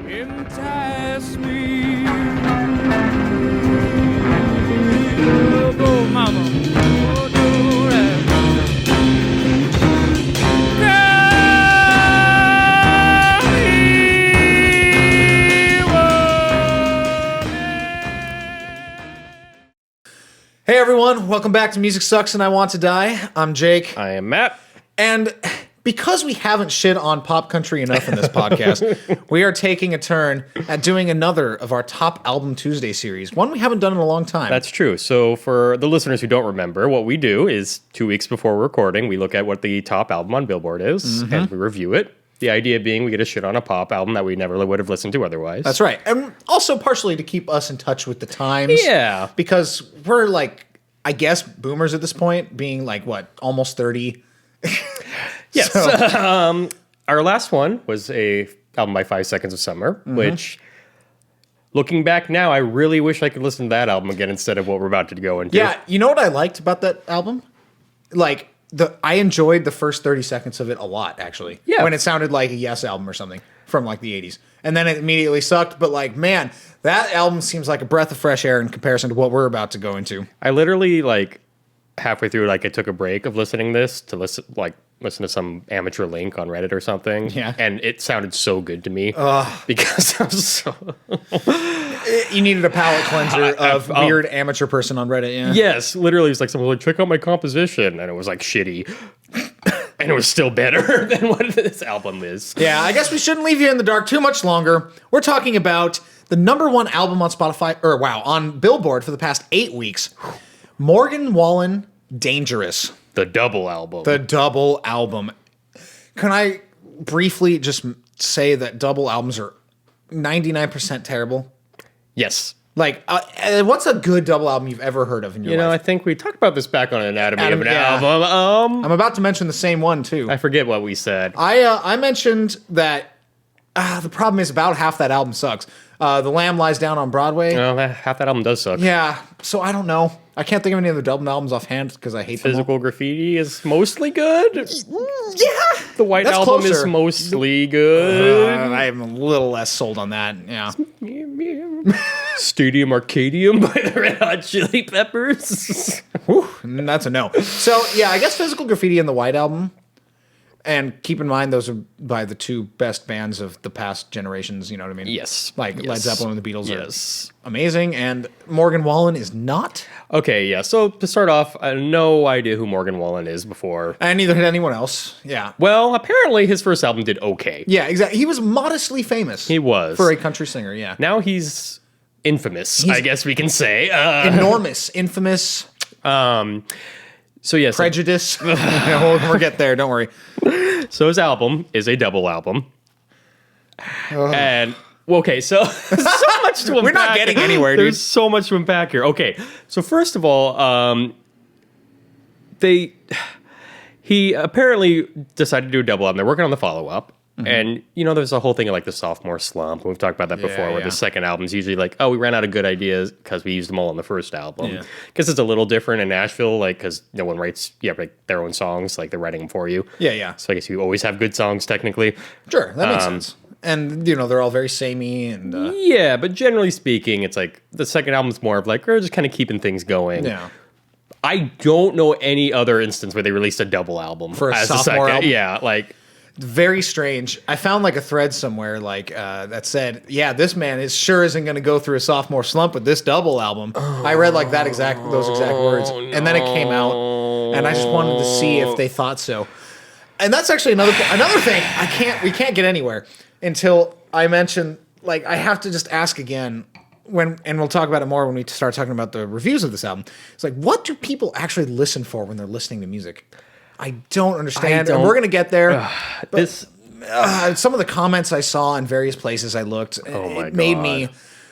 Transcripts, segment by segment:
entice me. Oh, mama. Oh, do that. Hey everyone, welcome back to Music Sucks and I Want to Die. I'm Jake. I am Matt. And because we haven't shit on pop country enough in this podcast, we are taking a turn at doing another of our Top Album Tuesday series, one we haven't done in a long time. That's true. So for the listeners who don't remember, what we do is 2 weeks before we're recording, we look at what the top album on Billboard is, and we review it. The idea being we get a shit on a pop album that we never would have listened to otherwise. That's right. And also partially to keep us in touch with the times. Yeah. Because we're like, I guess, boomers at this point, being like, what, almost 30? Yes. So- Our last one was a album by 5 Seconds of Summer, which, looking back now, I really wish I could listen to that album again instead of what we're about to go into. Yeah, you know what I liked about that album? Like, I enjoyed the first 30 seconds of it a lot, actually. Yeah. When it sounded like a Yes album or something from like the 80s. And then it immediately sucked, but like, man, that album seems like a breath of fresh air in comparison to what we're about to go into. I literally, like, halfway through, like, I took a break of listening this to listen to some amateur link on Reddit or something. Yeah. And it sounded so good to me because I was so... You needed a palate cleanser of weird amateur person on Reddit, yeah. Yes, literally, it's like someone was like, check out my composition, and it was like shitty. And it was still better than what this album is. Yeah, I guess we shouldn't leave you in the dark too much longer. We're talking about the #1 album on Spotify, on Billboard for the past 8 weeks. Morgan Wallen Dangerous. The double album. The double album. Can I briefly just say that double albums are 99% terrible? Yes. Like, what's a good double album you've ever heard of in your You know, I life? think we talked about this back on Anatomy of an yeah. Album. I'm about to mention the same one, too. I forget what we said. I mentioned that the problem is about half that album sucks. The Lamb Lies Down on Broadway. Well, half that album does suck. Yeah, so I don't know. I can't think of any other double albums offhand because I hate them all. Physical Graffiti is mostly good. Yeah! The White That's Album is closer. mostly good. I'm a little less sold on that, yeah. Stadium Arcadium by the Red Hot Chili Peppers. Whew, that's a no. So, yeah, I guess Physical Graffiti and the White Album. And keep in mind, those are by the two best bands of the past generations, you know what I mean? Yes. Like Led Zeppelin and the Beatles are amazing, and Morgan Wallen is not. Okay, yeah. So to start off, I had no idea who Morgan Wallen is before. And neither had anyone else, yeah. Well, apparently his first album did okay. Yeah, exactly. He was modestly famous. He was. For a country singer, yeah. Now he's infamous, I guess we can say. Enormous, infamous, So yes, prejudice. We'll get there, don't worry. so his album is a double album. And, okay, so much to unpack. We're not getting anywhere, dude. There's so much to unpack here. Okay, so first of all, he apparently decided to do a double album. They're working on the follow-up. And, you know, there's a whole thing of like the sophomore slump. We've talked about that before, where the second album's usually like, oh, we ran out of good ideas because we used them all on the first album. Yeah. Because it's a little different in Nashville, like, because no one writes, like their own songs, like they're writing them for you. Yeah. So I guess you always have good songs, technically. Sure, that makes sense. And, you know, they're all very samey and... Yeah, but generally speaking, it's like the second album's more of like, we're just kind of keeping things going. yeah. I don't know any other instance where they released a double album. For a as sophomore second. album? Yeah, like... Very strange. I found like a thread somewhere like that said, yeah, this man isn't going to go through a sophomore slump with this double album. I read like those exact words. And then it came out and I just wanted to see if they thought so. And that's actually another thing. We can't get anywhere until I mention, like, I have to just ask again and we'll talk about it more when we start talking about the reviews of this album. It's like, what do people actually listen for when they're listening to music? I don't understand. And we're going to get there. Some of the comments I saw in various places I looked, it made me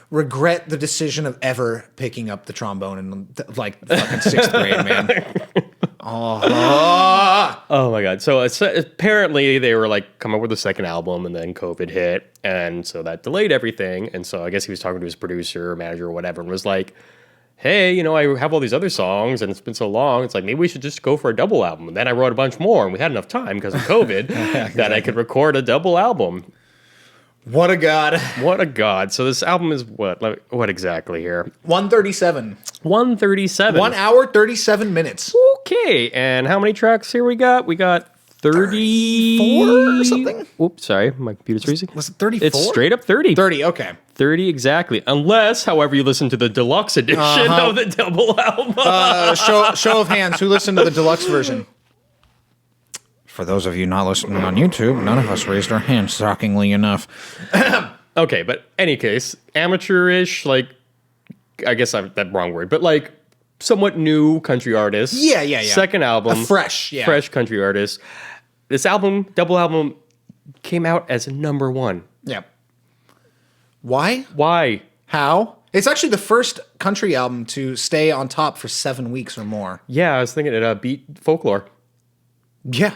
regret the decision of ever picking up the trombone in like fucking 6th grade, man. Oh my god! So apparently they were like come up with a second album, and then COVID hit, and so that delayed everything. And so I guess he was talking to his producer or manager or whatever, and was like, hey, you know, I have all these other songs and it's been so long. It's like, maybe we should just go for a double album. And then I wrote a bunch more and we had enough time because of COVID that I could record a double album. What a god. What a god. So this album is what exactly here? 137. 137. 1 hour, 37 minutes. Okay, and how many tracks here we got? We got 30... 34 or something? Oops, sorry, my computer's freezing. Was it 34? It's straight up 30. 30, okay. 30 exactly. Unless, however, you listen to the deluxe edition of the double album. Show of hands, who listened to the deluxe version? For those of you not listening on YouTube, none of us raised our hands shockingly enough. Okay, but any case, amateurish, like, I guess that wrong word, but like somewhat new country artist. Yeah. Second album. Fresh country artist. This album, double album, came out as number 1. Yeah. Why? Why? How? It's actually the first country album to stay on top for 7 weeks or more. Yeah, I was thinking it beat Folklore. Yeah.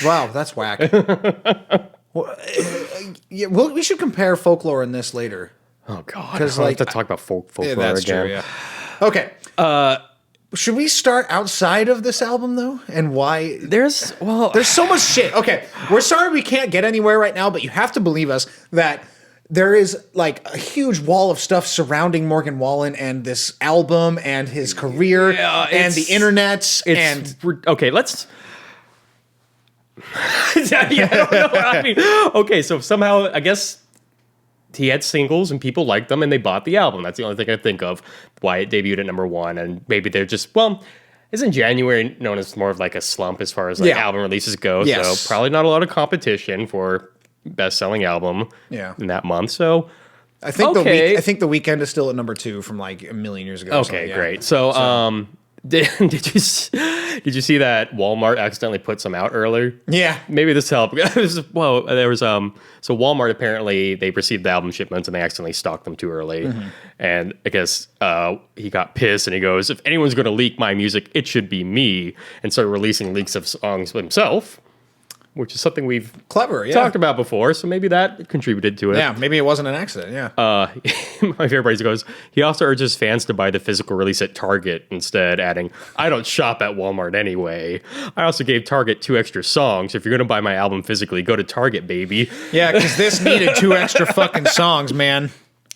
Wow, that's whack. Well, we should compare Folklore and this later. Oh God, because like to talk about Folklore that's again. True, yeah. Okay. Should we start outside of this album though, and why? There's so much shit. Okay, we're sorry we can't get anywhere right now, but you have to believe us that there is like a huge wall of stuff surrounding Morgan Wallen and this album and his career and the internet. Okay, let's. I don't know. I mean, okay, so somehow I guess he had singles and people liked them and they bought the album. That's the only thing I think of why it debuted at number 1. And maybe they're just, isn't January known as more of like a slump as far as like album releases go? Yes. So probably not a lot of competition for best-selling album in that month. So I think I think The Weeknd is still at number 2 from like a million years ago. Okay, great. So did you see that Walmart accidentally put some out earlier? Yeah, maybe this helped. There was so Walmart apparently they received the album shipments and they accidentally stocked them too early, and I guess he got pissed and he goes, "If anyone's going to leak my music, it should be me," and started releasing leaks of songs himself. Which is something we've talked about before, so maybe that contributed to it. Yeah, maybe it wasn't an accident, yeah. My favorite part goes, he also urges fans to buy the physical release at Target instead, adding, "I don't shop at Walmart anyway. I also gave Target 2 extra songs. If you're going to buy my album physically, go to Target, baby." Yeah, because this needed 2 extra fucking songs, man.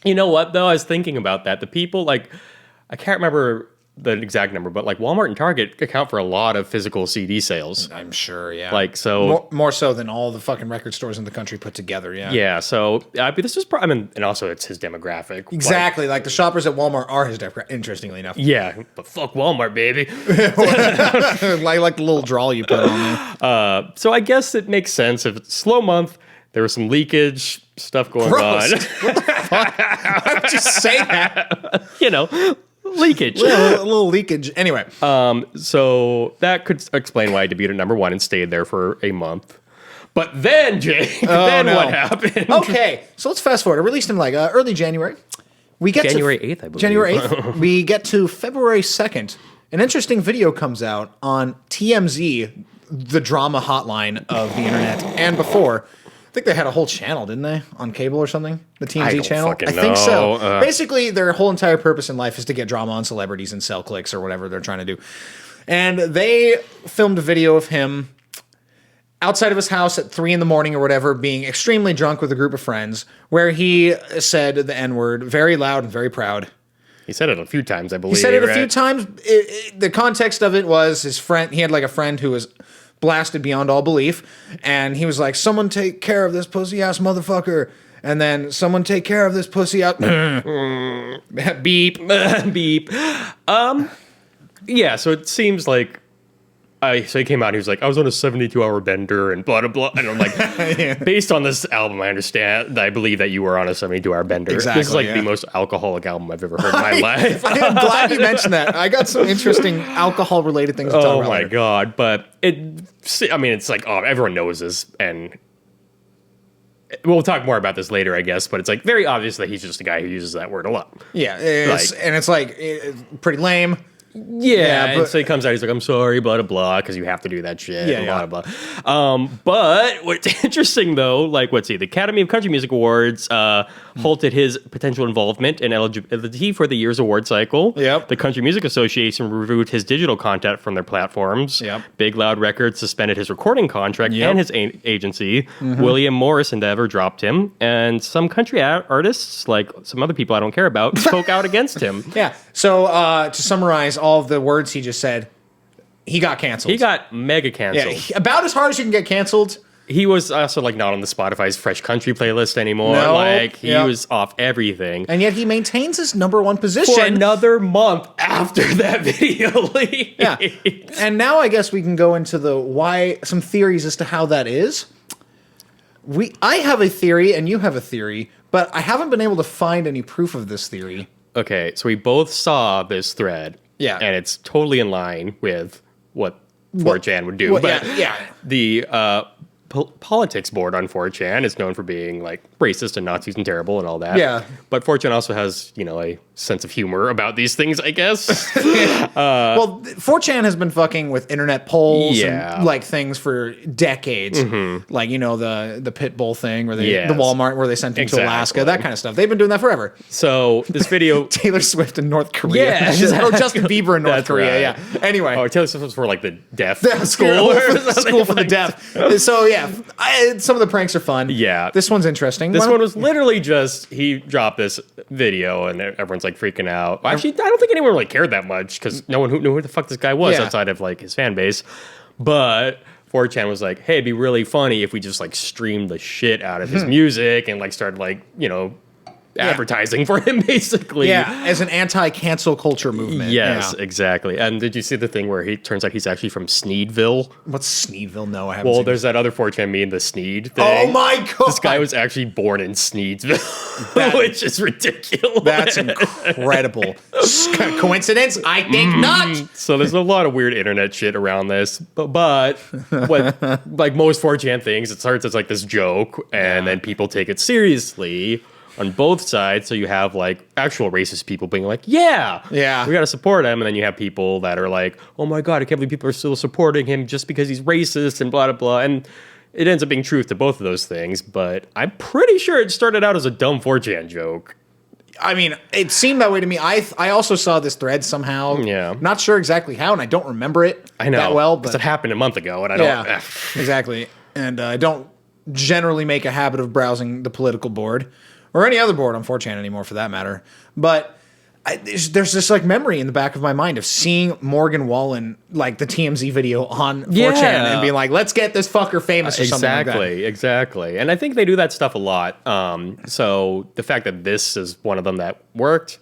You know what, though? I was thinking about that. The people, like, I can't remember the exact number, but like Walmart and Target account for a lot of physical CD sales. I'm sure, yeah. Like, so more so than all the fucking record stores in the country put together, yeah. Yeah, so this is probably, and also it's his demographic. Exactly, like the shoppers at Walmart are his demographic, interestingly enough. Yeah, but fuck Walmart, baby. I like the little drawl you put on there. So I guess it makes sense. If it's a slow month, there was some leakage stuff going on. What the fuck? Why would you say that? Leakage. A little leakage. Anyway. So that could explain why it debuted at number 1 and stayed there for a month. But then, Jake, what happened? Okay, so let's fast forward. It released in like early January. We get January 8th, I believe. January 8th. We get to February 2nd. An interesting video comes out on TMZ, the drama hotline of the internet, and before. I think they had a whole channel, didn't they? On cable or something? The TMZ channel? I think so. Basically, their whole entire purpose in life is to get drama on celebrities and sell clicks or whatever they're trying to do. And they filmed a video of him outside of his house at 3 a.m. or whatever, being extremely drunk with a group of friends, where he said the N-word very loud and very proud. He said it a few times, I believe. He said it a few times. The context of it was his friend. He had like a friend who was blasted beyond all belief, and he was like, "Someone take care of this pussy ass motherfucker," and then "Someone take care of this pussy out." Beep. Beep. Yeah, so it seems like so he came out and he was like, "I was on a 72-hour bender and blah, blah, blah." And I'm like, based on this album, I understand, I believe that you were on a 72-hour bender. Exactly, this is like the most alcoholic album I've ever heard in my life. I'm glad you mentioned that. I got some interesting alcohol-related things to talk about. Oh my God. But it's like, everyone knows this, and we'll talk more about this later, I guess, but it's like very obvious that he's just a guy who uses that word a lot. Yeah, it's pretty lame. Yeah, and but- so he comes out, he's like, I'm sorry, blah, blah, blah, because you have to do that shit, Yeah, and yeah. blah, blah, blah. But what's interesting, though, like, let's see, the Academy of Country Music Awards halted his potential involvement in eligibility for the year's award cycle. Yep. The Country Music Association removed his digital content from their platforms. Yep. Big Loud Records suspended his recording contract Yep. and his agency. William Morris Endeavor dropped him, and some country artists, like some other people I don't care about, spoke out against him. Yeah. So to summarize all of the words he just said, he got canceled. He got mega yeah, canceled. about as hard as you can get canceled. He was also like not on the Spotify's Fresh Country playlist anymore. No, Like he yep. was off everything. And yet he maintains his #1 position. For another month after that video leak. Yeah. And now I guess we can go into some theories as to how that is. I have a theory and you have a theory, but I haven't been able to find any proof of this theory. Okay, so we both saw this thread. Yeah. And it's totally in line with what 4chan would do. Well, but yeah. the politics board on 4chan is known for being like racist and Nazis and terrible and all that. Yeah. But 4chan also has, a sense of humor about these things, I guess. Well, 4chan has been fucking with internet polls Yeah. and like things for decades. Like, the pit bull thing where Yes. the Walmart where they sent him to Alaska, Exactly. that kind of stuff. They've been doing that forever. So this video. Taylor Swift in North Korea. Yeah, Or Justin Bieber in North That's Korea. right. Yeah. Anyway. Oh, Taylor Swift was for like the deaf School school. school for the deaf. So yeah, some of the pranks are fun. Yeah. This one's interesting. This one was literally just he dropped this video and everyone's like freaking out. Actually, I don't think anyone really cared that much because no one knew who the fuck this guy was Yeah. outside of like his fan base. But 4chan was like, hey, it'd be really funny if we just like streamed the shit out of his music and like started like, advertising for him basically. Yeah, as an anti-cancel culture movement. Yes, Yeah. exactly. And did you see the thing where he turns out he's actually from Sneedville? What's Sneedville? No, I haven't Well, seen there's that other 4chan meme, the Sneed thing. Oh my god! This guy was actually born in Sneedsville, which is ridiculous. That's incredible. Coincidence? I think not. So there's a lot of weird internet shit around this, but what like most 4chan things, it starts as like this joke, and then people take it seriously on both sides. So you have like actual racist people being like, yeah, we got to support him, and then you have people that are like, oh my god, I can't believe people are still supporting him just because he's racist and blah blah blah, and it ends up being truth to both of those things. But I'm pretty sure it started out as a dumb 4chan joke. I mean, it seemed that way to me. I also saw this thread somehow. Yeah. Not sure exactly how, and I don't remember it I know that well. because But it happened a month ago, and I don't. yeah, exactly. And I don't generally make a habit of browsing the political board or any other board on 4chan anymore, for that matter. But there's this like memory in the back of my mind of seeing Morgan Wallen, like the TMZ video on 4chan, and being like, "Let's get this fucker famous" or something like that. Exactly. And I think they do that stuff a lot. So the fact that this is one of them that worked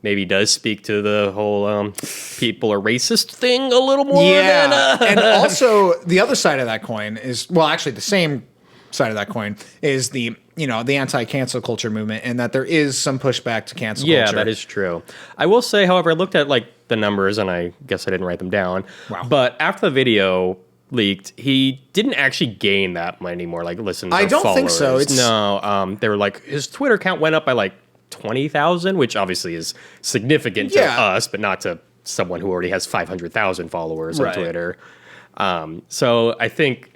maybe does speak to the whole people are racist thing a little more. Yeah, than, and also the other side of that coin is, well, actually the same side of that coin is the anti-cancel culture movement, and that there is some pushback to cancel culture. Yeah, that is true. I will say, however, I looked at like the numbers, and I guess I didn't write them down. Wow. But after the video leaked, he didn't actually gain that many more like listens. I or don't think so. followers. It's- No, they were like his Twitter account went up by like 20,000, which obviously is significant to Yeah. us, but not to someone who already has 500,000 followers Right. on Twitter. So I think,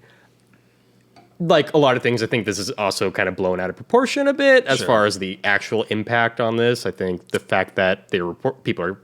like a lot of things, I think this is also kind of blown out of proportion a bit as far as the actual impact on this. I think the fact that people are,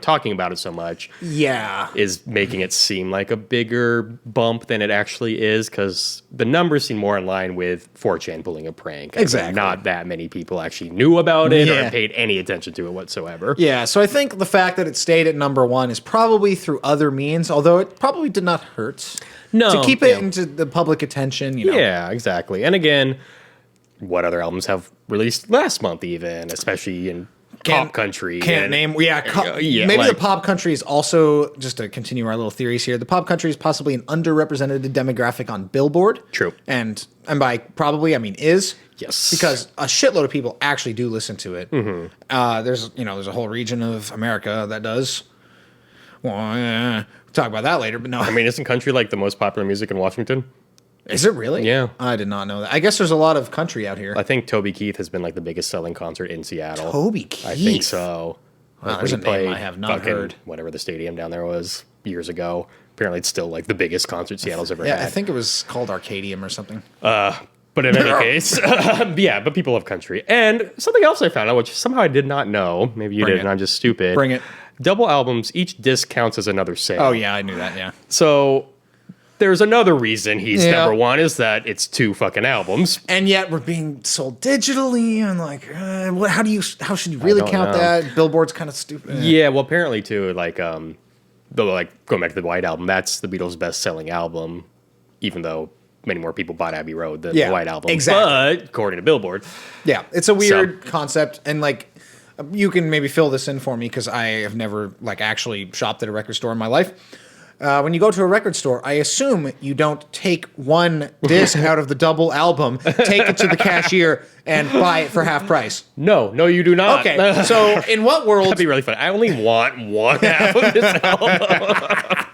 talking about it so much Yeah. is making it seem like a bigger bump than it actually is, because the numbers seem more in line with 4chan pulling a prank. I mean, Exactly. not that many people actually knew about it Yeah. or paid any attention to it whatsoever. Yeah, so I think the fact that it stayed at #1 is probably through other means, although it probably did not hurt. No, To keep it yeah. into the public attention, Yeah, exactly. And again, what other albums have released last month even, especially in pop country? Can't and- name. yeah, Maybe like- the pop country is also, just to continue our little theories here, the pop country is possibly an underrepresented demographic on Billboard. True. And by probably, I mean is. Yes. Because a shitload of people actually do listen to it. There's a whole region of America that does. Well, we'll talk about that later, but no. I mean, isn't country like the most popular music in Washington? Is it really? Yeah. I did not know that. I guess there's a lot of country out here. I think Toby Keith has been like the biggest selling concert in Seattle. Toby Keith? I think so. Wow, Like, there's when a he name played I have not fucking heard. whatever the stadium down there was years ago. Apparently, it's still like the biggest concert Seattle's ever Yeah, had. I think it was called Arcadium or something. But in any case, yeah, but people love country. And something else I found out, which somehow I did not know, maybe you Bring did, it. and I'm just stupid. Bring it. Double albums, each disc counts as another sale. Oh, yeah, I knew that, yeah. So there's another reason he's Yeah. number one is that it's 2 fucking albums. And yet we're being sold digitally, and like, how should you really don't count know. that? Billboard's kind of stupid. Yeah, well, apparently too, like going back to the White Album, that's the Beatles' best-selling album, even though many more people bought Abbey Road than Yeah, the White Album. exactly. But according to Billboard, Yeah, it's a weird concept, and like, you can maybe fill this in for me because I have never like actually shopped at a record store in my life. When you go to a record store, I assume you don't take one disc out of the double album, take it to the cashier, and buy it for half price. no, you do not. Okay, so in what world? That'd be really funny. I only want one half of this album.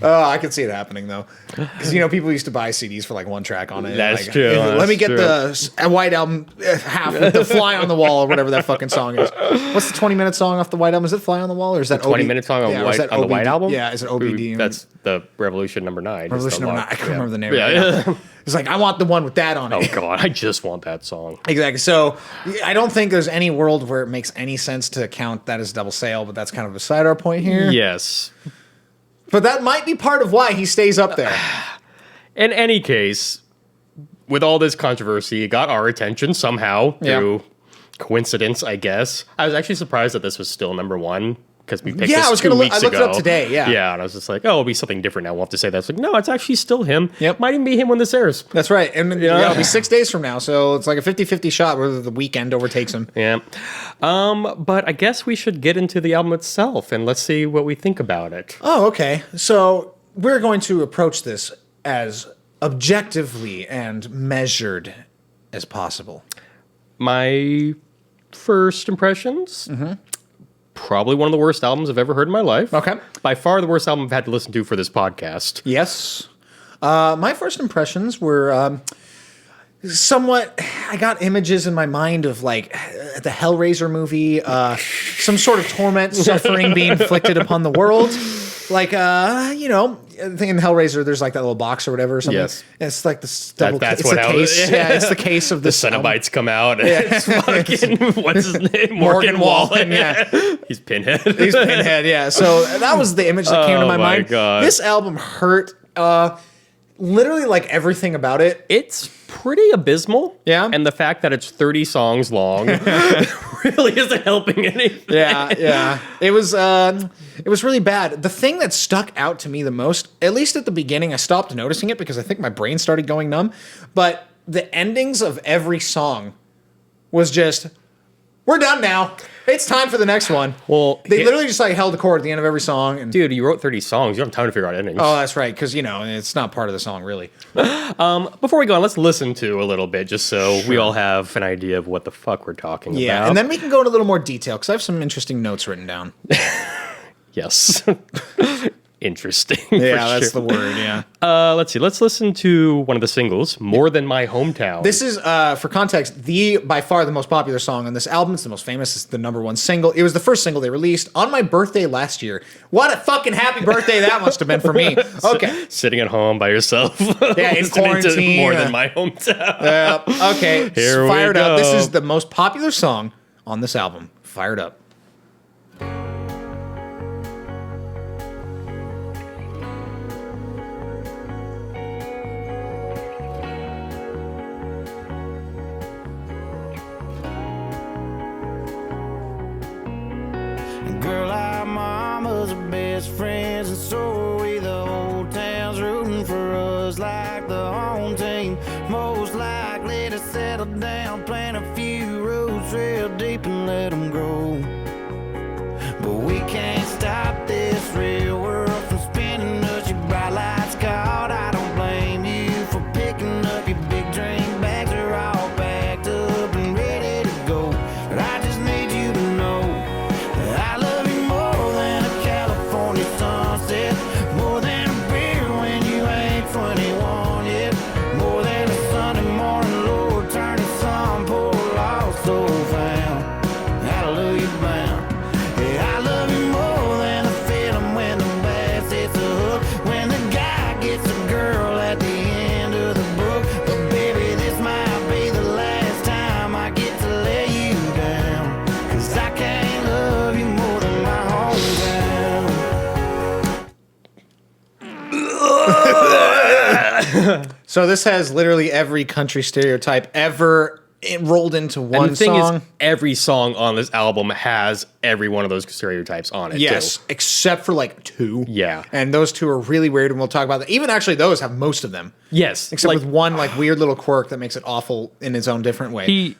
Oh, I could see it happening though, because people used to buy CDs for like one track on it. That's like, true, Let me that's get true. the White Album half, the Fly on the Wall or whatever that fucking song is. What's the 20-minute song off the White Album? Is it Fly on the Wall or is that 20-minute song on, or is that on the White OBD? Album? Yeah, is it OBD? That's the Revolution number 9. Revolution number 9. I can't remember the name. Yeah, Right yeah. now. It's like I want the one with that on it. Oh god, I just want that song. Exactly. So I don't think there's any world where it makes any sense to count that as double sale, but that's kind of beside our point here. Yes. But that might be part of why he stays up there. In any case, with all this controversy, it got our attention somehow through coincidence, I guess. I was actually surprised that this was still number 1 because we picked Yeah, this I was 2 gonna look- weeks I looked it ago. up today, yeah. Yeah, and I was just like, oh, it'll be something different now. We'll have to say that. It's like, no, it's actually still him. Yep. Might even be him when this airs. That's right. And it'll be 6 days from now, so it's like a 50-50 shot whether the weekend overtakes him. Yeah. But I guess we should get into the album itself and let's see what we think about it. Oh, okay. So we're going to approach this as objectively and measured as possible. My first impressions? Probably one of the worst albums I've ever heard in my life. Okay. By far the worst album I've had to listen to for this podcast. Yes. My first impressions were somewhat. I got images in my mind of like the Hellraiser movie, some sort of torment, suffering being inflicted upon the world. Like, I think in Hellraiser, there's like that little box or whatever or something. Yes. And it's like this double that's it's what the hell- case. Yeah, it's the case of The this Cenobites come out and it's fucking, what's his name? Morgan Wallen, yeah. He's Pinhead. He's Pinhead, yeah. So that was the image that came to Oh my my mind. God. This album hurt. Literally, like everything about it. It's pretty abysmal. Yeah. And the fact that it's 30 songs long really isn't helping anything. Yeah. It was really bad. The thing that stuck out to me the most, at least at the beginning, I stopped noticing it because I think my brain started going numb. But the endings of every song was just, we're done now. It's time for the next one. Well, They literally just like held the chord at the end of every song. And dude, you wrote 30 songs. You don't have time to figure out endings. oh, that's right, because it's not part of the song really. Before we go on, let's listen to a little bit just so we all have an idea of what the fuck we're talking Yeah, about. and then we can go into a little more detail because I have some interesting notes written down. Yes. Interesting. Yeah, for that's sure. the word. Yeah. Let's see. Let's listen to one of the singles, "More Than My Hometown." This is, for context, by far the most popular song on this album. It's the most famous. It's the #1 single. It was the first single they released on my birthday last year. What a fucking happy birthday that must have been for me. Okay. Sitting at home by yourself. Yeah, in listening to quarantine, "More Than My Hometown." Okay. Here we Fired up. This go. is the most popular song on this album. Fired up. Girl, our mama's our best friends, and so are we. The whole town's rooting for us like the home team. Most likely to settle down, plant a few roots real deep and let them grow. But we can't stop this real world from spinning us. Your bright lights caught. I don't blame you for picking up your big drink bags. Are all packed up and ready to go. But I just need you to know that I love you more than a California sunset, more than a beer when you ain't 21 yet, more than a Sunday morning, Lord, turning some poor So this has literally every country stereotype ever rolled into one And the thing song. is, every song on this album has every one of those stereotypes on it. Yes, too. except for like 2. Yeah. And those 2 are really weird, and we'll talk about that. Even actually, those have most of them. Yes, Except like, with one like weird little quirk that makes it awful in its own different way. he.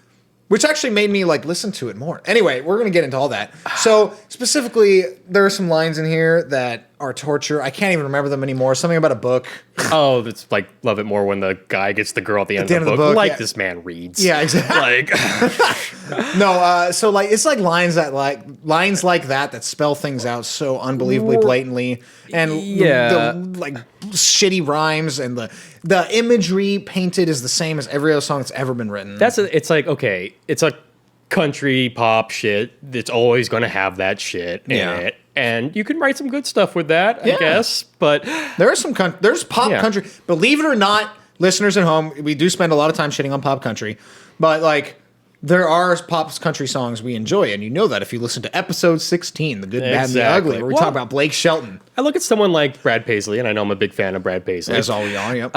Which actually made me like listen to it more. Anyway, we're gonna get into all that. So specifically, there are some lines in here that are torture. I can't even remember them anymore. Something about a book. Oh, it's like love it more when the guy gets the girl at the end of the book. Like yeah. this man reads. Yeah, exactly. Like No, so like it's like lines like that spell things out so unbelievably blatantly, and Yeah. the like shitty rhymes and the imagery painted is the same as every other song that's ever been written. it's like, okay, it's a country pop shit. It's always going to have that shit in Yeah. it. And you can write some good stuff with that, Yeah. I guess. But There's there's pop Yeah. country. Believe it or not, listeners at home, we do spend a lot of time shitting on pop country, but like there are pop country songs we enjoy, and you know that if you listen to episode 16, The Good, Bad, and the Exactly. Ugly, where we Well- talk about Blake Shelton. I look at someone like Brad Paisley, and I know I'm a big fan of Brad Paisley. As all we are, yep.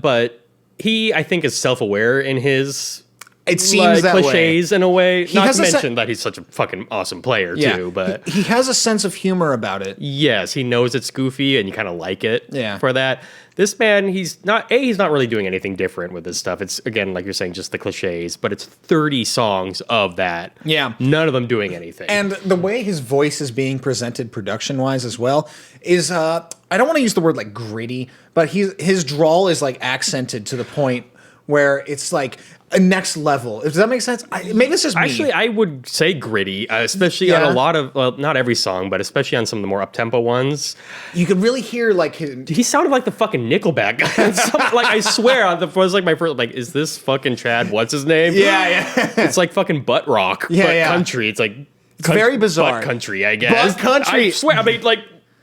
But he, I think, is self-aware in his It seems like, that cliches way. in a way. Not has to a se- mention that he's such a fucking awesome player too. But he has a sense of humor about it. yes, he knows it's goofy, and you kind of like it. Yeah. For that, this man, he's not really doing anything different with this stuff. It's again, like you're saying, just the cliches. But it's 30 songs of that. Yeah. None of them doing anything. And the way his voice is being presented production-wise as well is, I don't want to use the word like gritty, but his drawl is like accented to the point where it's like a next level. Does that make sense? Maybe it's just me. Actually, I would say gritty, especially on Yeah. a lot of, well, not every song, but especially on some of the more up-tempo ones. You could really hear like He sounded like the fucking Nickelback guy. Like, I swear, that was like my first, like, is this fucking Chad? What's his name? yeah. It's like fucking butt rock, Yeah, but yeah. country. It's like, very bizarre. Butt country, I guess. Butt country. I swear, I mean, like,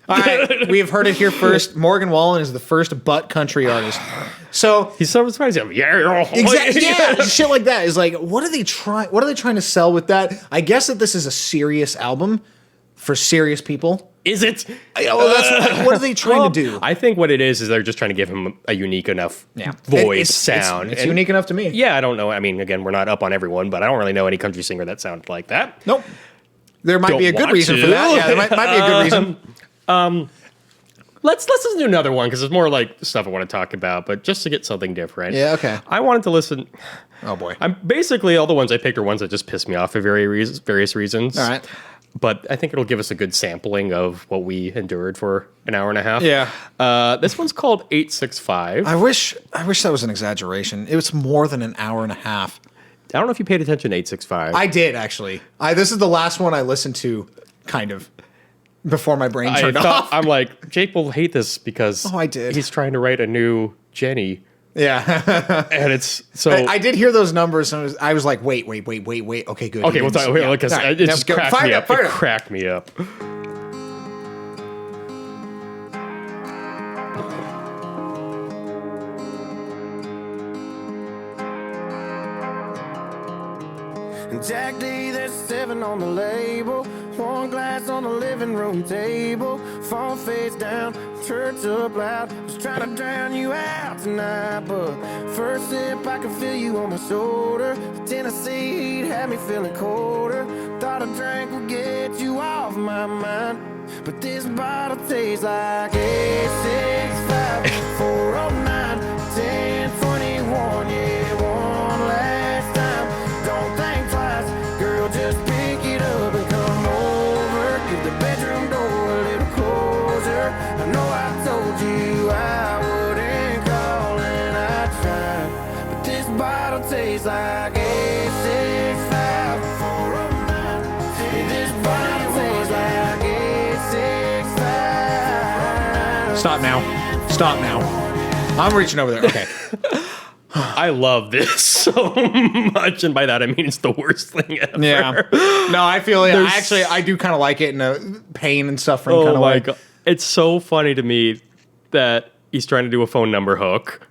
All right, we have heard it here first. Morgan Wallen is the first butt country artist. So he's so surprised. Yeah, exactly, yeah, shit like that is like, what are they trying to sell with that? I guess that this is a serious album for serious people. Is it? What are they trying to do? I think what it is they're just trying to give him a unique enough voice, sound. It's And- unique enough to me. Yeah, I don't know. I mean, again, we're not up on everyone, but I don't really know any country singer that sounded like that. Nope. There might Don't be a good want reason to. for that. Yeah, there might be a good reason. Let's listen to another one because there's more like stuff I want to talk about, but just to get something different. Yeah, okay. I wanted to listen. Oh boy. I'm basically all the ones I picked are ones that just piss me off for various reasons. All right. But I think it'll give us a good sampling of what we endured for an hour and a half. Yeah. This one's called 865. I wish that was an exaggeration. It was more than an hour and a half. I don't know if you paid attention to 865. I did actually. This is the last one I listened to, kind of, before my brain turned off. I'm like, Jake will hate this because Oh, I did. he's trying to write a new Jenny. Yeah. And it's so. I did hear those numbers, and I was like, wait. Okay, good. Okay, we'll talk. Yeah. Because All right, it now just go. cracked Fire me it up. fire It it cracked me up. And Jack D, there's 7 on the label. One glass on the living room table. Phone face down, church up loud. Was trying to drown you out tonight, but first sip I could feel you on my shoulder. The Tennessee heat had me feeling colder. Thought a drink would get you off my mind, but this bottle tastes like 865 409 1021. Yeah, one last time. Don't think twice, girl, just pick it up and come over. Give the bedroom door a little closer. I know I told you I wouldn't call and I tried, but this bottle tastes like 865 409. Yeah, this bottle tastes like 865. Stop now. I'm reaching over there. Okay. I love this so much, and by that I mean it's the worst thing ever. Yeah. No, I feel it. There's- I do kind of like it in a pain and suffering kind Oh of my way. god, it's so funny to me that he's trying to do a phone number hook,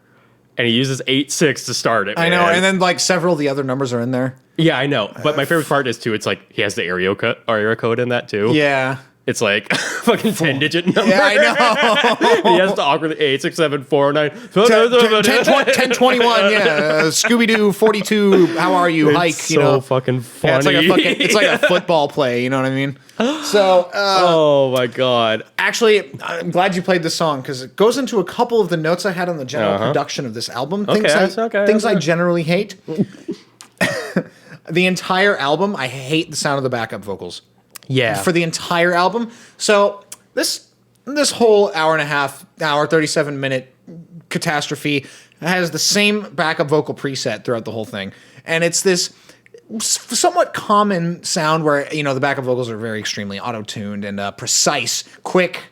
and he uses 86 to start it. I know, man. and then like several of the other numbers are in there. Yeah, I know. But my favorite part is too. It's like he has the area code in that too. Yeah. It's like fucking 10-digit number. Yeah, I know. He has to awkwardly 8, 6, 7, 4, 9. 1021, yeah. Scooby-Doo 42, how are you? It's Hike, so you know. fucking funny. Yeah, it's like a football play, you know what I mean? So, oh my god. actually, I'm glad you played this song because it goes into a couple of the notes I had on the general production of this album. Things I generally hate. The entire album, I hate the sound of the backup vocals. Yeah. For the entire album. So this whole hour and a half, 37-minute catastrophe has the same backup vocal preset throughout the whole thing. And it's this somewhat common sound where, you know, the backup vocals are very extremely auto-tuned and precise, quick,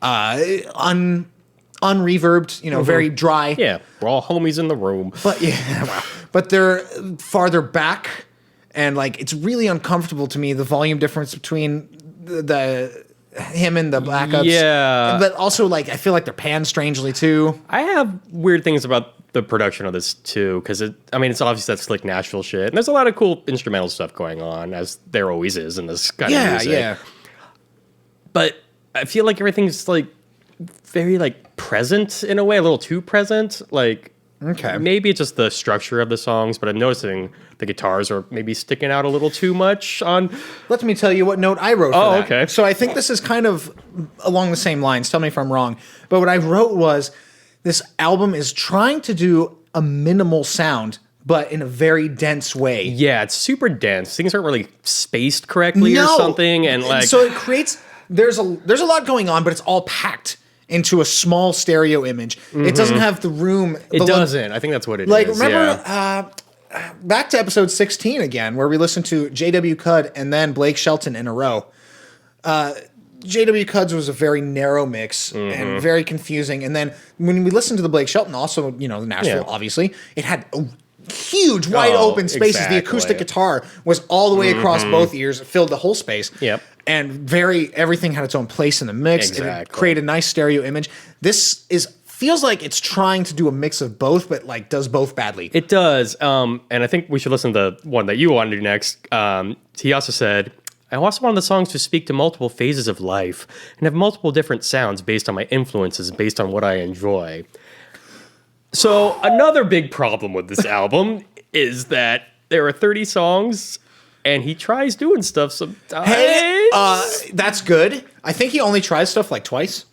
unreverbed, you know, very dry. Yeah, we're all homies in the room. But yeah, wow. But they're farther back, and like it's really uncomfortable to me, the volume difference between the him and the backups. Yeah. But also like I feel like they're panned strangely too. I have weird things about the production of this too, because it's obviously that slick Nashville shit, and there's a lot of cool instrumental stuff going on, as there always is in this kind of music. Yeah. But I feel like everything's like very like present in a way, a little too present. Like, Okay. maybe it's just the structure of the songs, but I'm noticing the guitars are maybe sticking out a little too much on. Let me tell you what note I wrote for that. Okay. So I think this is kind of along the same lines. Tell me if I'm wrong. But what I wrote was this album is trying to do a minimal sound, but in a very dense way. Yeah, it's super dense. Things aren't really spaced correctly or something, and like so it creates there's a lot going on, but it's all packed into a small stereo image. It doesn't have the room. it doesn't. I think that's what it is. Like remember yeah. Back to episode 16 again, where we listened to J.W. Cudd and then Blake Shelton in a row. J.W. Cudd's was a very narrow mix and very confusing. And then when we listened to the Blake Shelton, also, you know, the Nashville, obviously, it had huge, wide open spaces. exactly. The acoustic guitar was all the way across both ears, it filled the whole space. Yep. And everything had its own place in the mix. Exactly. It created a nice stereo image. This feels like it's trying to do a mix of both, but like does both badly. It does. And I think we should listen to one that you want to do next. He also said, I also want the songs to speak to multiple phases of life and have multiple different sounds based on my influences, based on what I enjoy. So another big problem with this album is that there are 30 songs and he tries doing stuff sometimes. Hey, that's good. I think he only tries stuff like twice.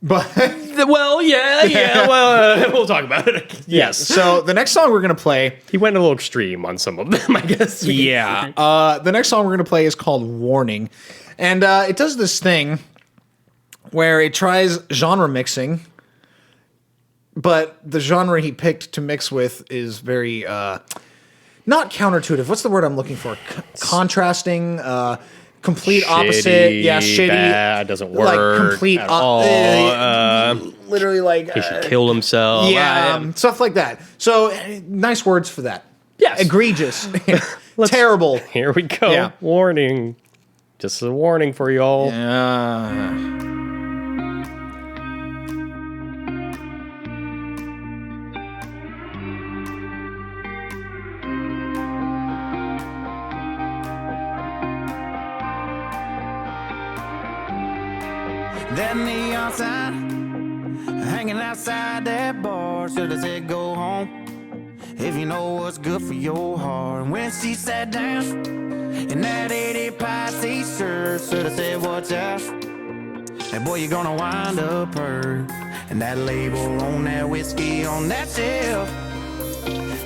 But well, yeah. Well, we'll talk about it. Yes. So the next song we're gonna play, He went a little extreme on some of them, I guess. the next song we're gonna play is called "Warning," and it does this thing where it tries genre mixing, but the genre he picked to mix with is very not counterintuitive. What's the word I'm looking for? Contrasting. Complete opposite, shitty. Bad, doesn't work. Like complete, at all. Literally like He should kill himself. stuff like that. So nice words for that. Yes. Egregious, terrible. Here we go. Yeah. Warning. Just a warning for y'all. That neon sign hanging outside that bar should have said go home if you know what's good for your heart. And when she sat down in that 80 pie t-shirt, should have said watch out, and boy you're gonna wind up hurt. And that label on that whiskey on that shelf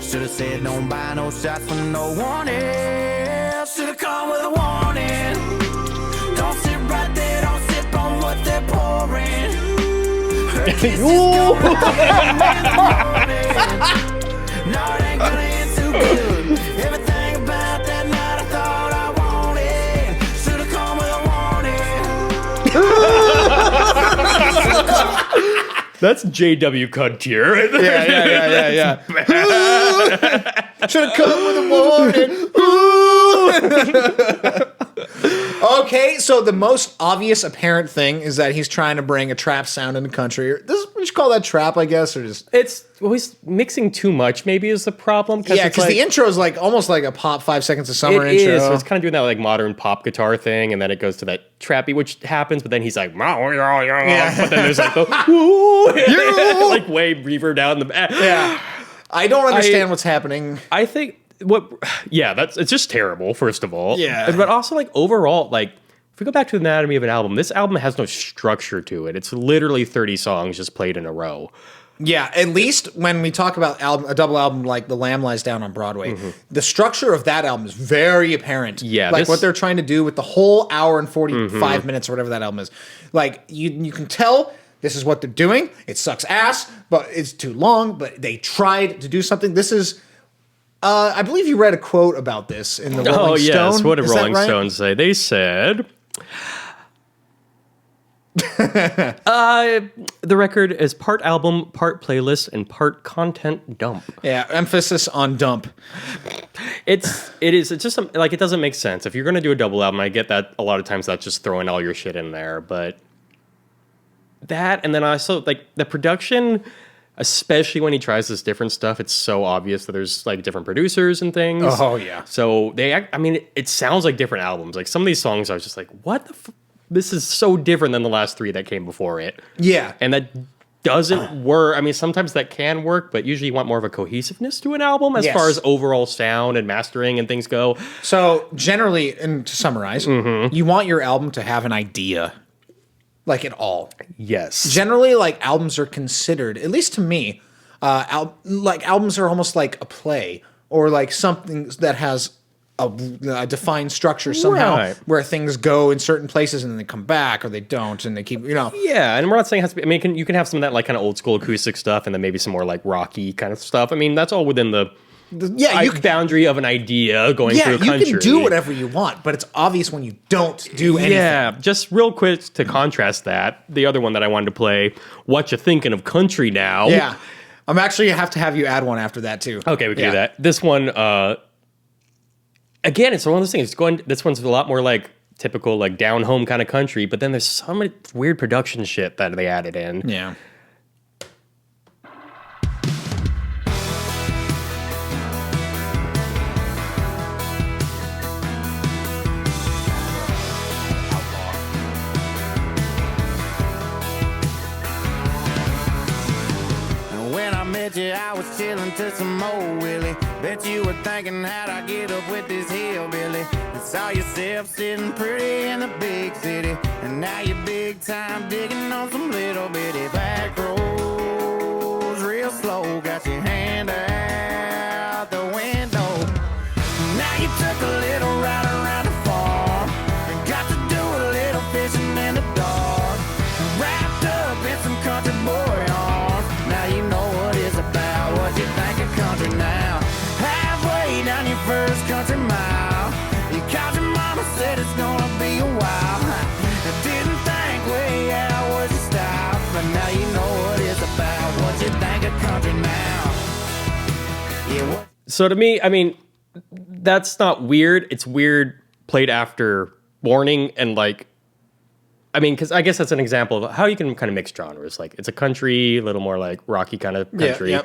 should have said don't buy no shots for no one else. Should have come with a warning. Don't sit right there, don't sip on what they're pouring. Her kisses come right in the morning. No, it ain't gonna end too good. Everything about that night I thought I wanted. Should've come with a warning. That's J.W. Cudd tier right there. Yeah. Should have come with a warning. Okay, so the most obvious apparent thing is that he's trying to bring a trap sound into country. This would you call that trap, I guess, or just It's always mixing too much. Maybe is the problem. yeah, it's because the intro is like almost like a pop 5 seconds of summer it intro. is. So it's kind of doing that like modern pop guitar thing, and then it goes to that trappy, which happens. But then he's like, yeah. But then there's like the like way reverb down the back. Yeah, I don't understand what's happening. I think it's just terrible. First of all, Yeah. but also like overall, like if we go back to the anatomy of an album, this album has no structure to it. It's literally 30 songs just played in a row. Yeah, at least when we talk about a double album like The Lamb Lies Down on Broadway, the structure of that album is very apparent. Yeah, like what they're trying to do with the whole hour and 45 minutes or whatever that album is. Like you can tell this is what they're doing. It sucks ass, but it's too long. But they tried to do something. This is. I believe you read a quote about this in the Rolling Stone. Oh yes, what did Is that Rolling right? Stone say? They said. The record is part album, part playlist, and part content dump. Yeah, emphasis on dump. It's just like it doesn't make sense. If you're gonna do a double album, I get that a lot of times that's just throwing all your shit in there, but that and then also like the production, especially when he tries this different stuff, it's so obvious that there's like different producers and things. Oh yeah. So it sounds like different albums. Like some of these songs, I was just like, what the. This is so different than the last 3 that came before it. Yeah. And that doesn't work. I mean, sometimes that can work, but usually you want more of a cohesiveness to an album as far as overall sound and mastering and things go. So generally, and to summarize, you want your album to have an idea, like at all. Yes. Generally, like albums are considered, at least to me, like albums are almost like a play or like something that has a defined structure somehow where things go in certain places and then they come back or they don't and they keep, Yeah, and we're not saying it has to be, I mean, you can have some of that like kind of old school acoustic stuff and then maybe some more like rocky kind of stuff. I mean, that's all within the boundary of an idea going through a country. You can do whatever you want, but it's obvious when you don't do anything. Yeah, just real quick to contrast that, the other one that I wanted to play, What You Thinking of Country Now? Yeah. I'm actually have to have you add one after that too. Okay, we can do that. This one, again, it's one of those things. This one's a lot more like typical, like down home kind of country, but then there's so many weird production shit that they added in. Yeah. When I met you, I was chilling to some old Willie. Bet you were thinking, how'd I get up with this hillbilly? You saw yourself sitting pretty in the big city, and now you're big time digging on some little bitty back roads. Real slow, got your hand out the window. Now you took a little ride around the farm, and got to do a little fishing in the dark. Wrapped up in some country boy arms. Now you know what it's about. What you think of country now? Halfway down your first country mile, your country mama said it's gonna be a while. I didn't think way out was your style, but now you know what it's about. What you think of country now? Yeah. What? So to me, I mean, that's not weird. It's weird played after Warning and like, I mean, because I guess that's an example of how you can kind of mix genres. Like, it's a country, a little more like rocky kind of country. Yeah,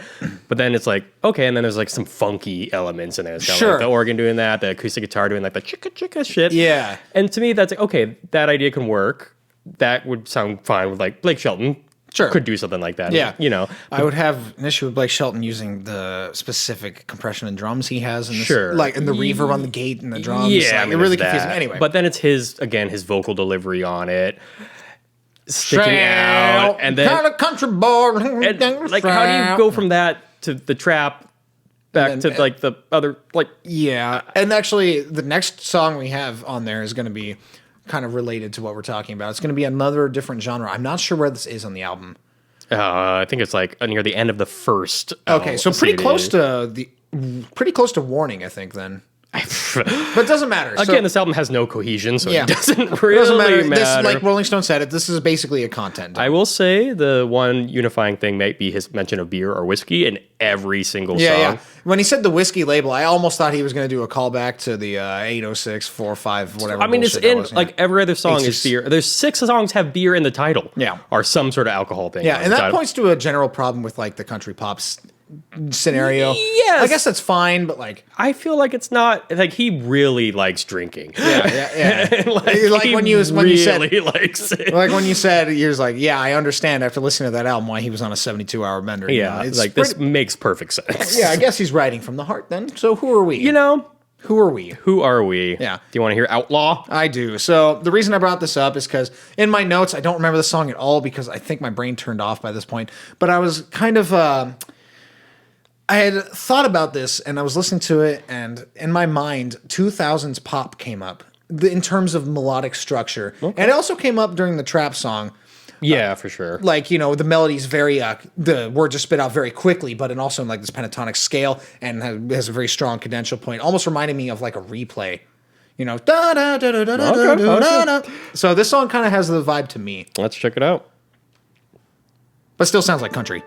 But then it's like, okay, and then there's like some funky elements in there. It's got like the organ doing that, the acoustic guitar doing like the chicka chicka shit. Yeah. And to me, that's like, okay, that idea can work. That would sound fine with like Blake Shelton. Sure. Could do something like that. Yeah. You know. I would have an issue with Blake Shelton using the specific compression and drums he has in this, Sure. like and the reverb on the gate and the drums. Yeah, like, I mean, it really there's confusing. that. Anyway. But then it's his vocal delivery on it. Sticking out. And then kind of country boy. and, like, how do you go from that to the trap back to like the other like Yeah, and actually, the next song we have on there is going to be kind of related to what we're talking about. It's going to be another different genre. I'm not sure where this is on the album. I think it's like near the end of the first. Okay, so CD. pretty close to Warning, I think. Then But it doesn't matter. Again, this album has no cohesion, so Yeah. it doesn't it really doesn't matter. matter. This, like Rolling Stone said, this is basically a content. I will say the one unifying thing might be his mention of beer or whiskey in every single song. Yeah. When he said the whiskey label, I almost thought he was going to do a callback to the 806, 45, whatever. I mean, it's bullshit that in, was, like, every other song is H6. beer. There's 6 songs have beer in the title. Yeah. Or some sort of alcohol thing. Yeah, on and the that title. points to a general problem with, like, the country pops scenario. Yes. I guess that's fine, but, like... I feel like it's not, like, he really likes drinking. Yeah. like when he you said... really likes it. Like when you said, you're just like, yeah, I understand after listening to that album why he was on a 72-hour bender. You Yeah, know, it's like, this makes perfect sense. Yeah, I guess he's writing from the heart then. So who are we? You know, Who are we? who are we? Yeah. Do you want to hear Outlaw? I do. So the reason I brought this up is because in my notes, I don't remember the song at all because I think my brain turned off by this point. But I was kind of... I had thought about this and I was listening to it, and in my mind, 2000s pop came up in terms of melodic structure. Okay. And it also came up during the trap song. Yeah, for sure. Like, you know, the melody's very, the words are spit out very quickly, but also in like this pentatonic scale and has a very strong cadential point, almost reminding me of like a replay. You know, da da da da da da da da. So this song kind of has the vibe to me, Let's check it out. but still sounds like country.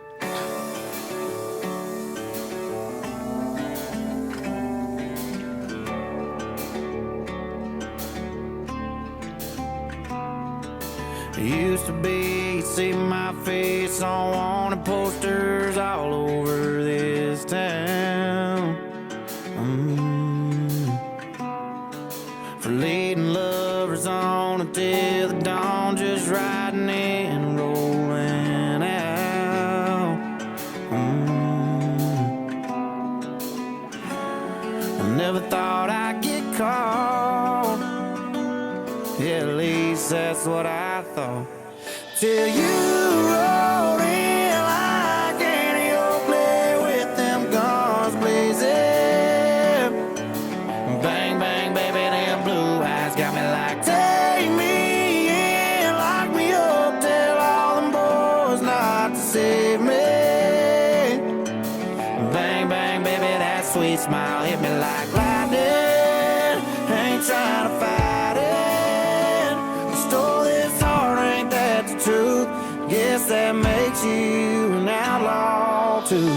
Used to be, see my face on wanted posters all over this town. For leading lovers on until the dawn, just riding in and rolling out. I never thought I'd get caught. Yeah, at least that's what I thought. Till you rolled in like any old play with them guns blazing. Bang, bang, baby, them blue eyes got me like, take me in, lock me up, tell all them boys not to save me. Bang, bang, baby, that sweet smile hit me like lightning. Ain't trying to fight it. Stole this heart, ain't that the truth? Guess that makes you an outlaw too.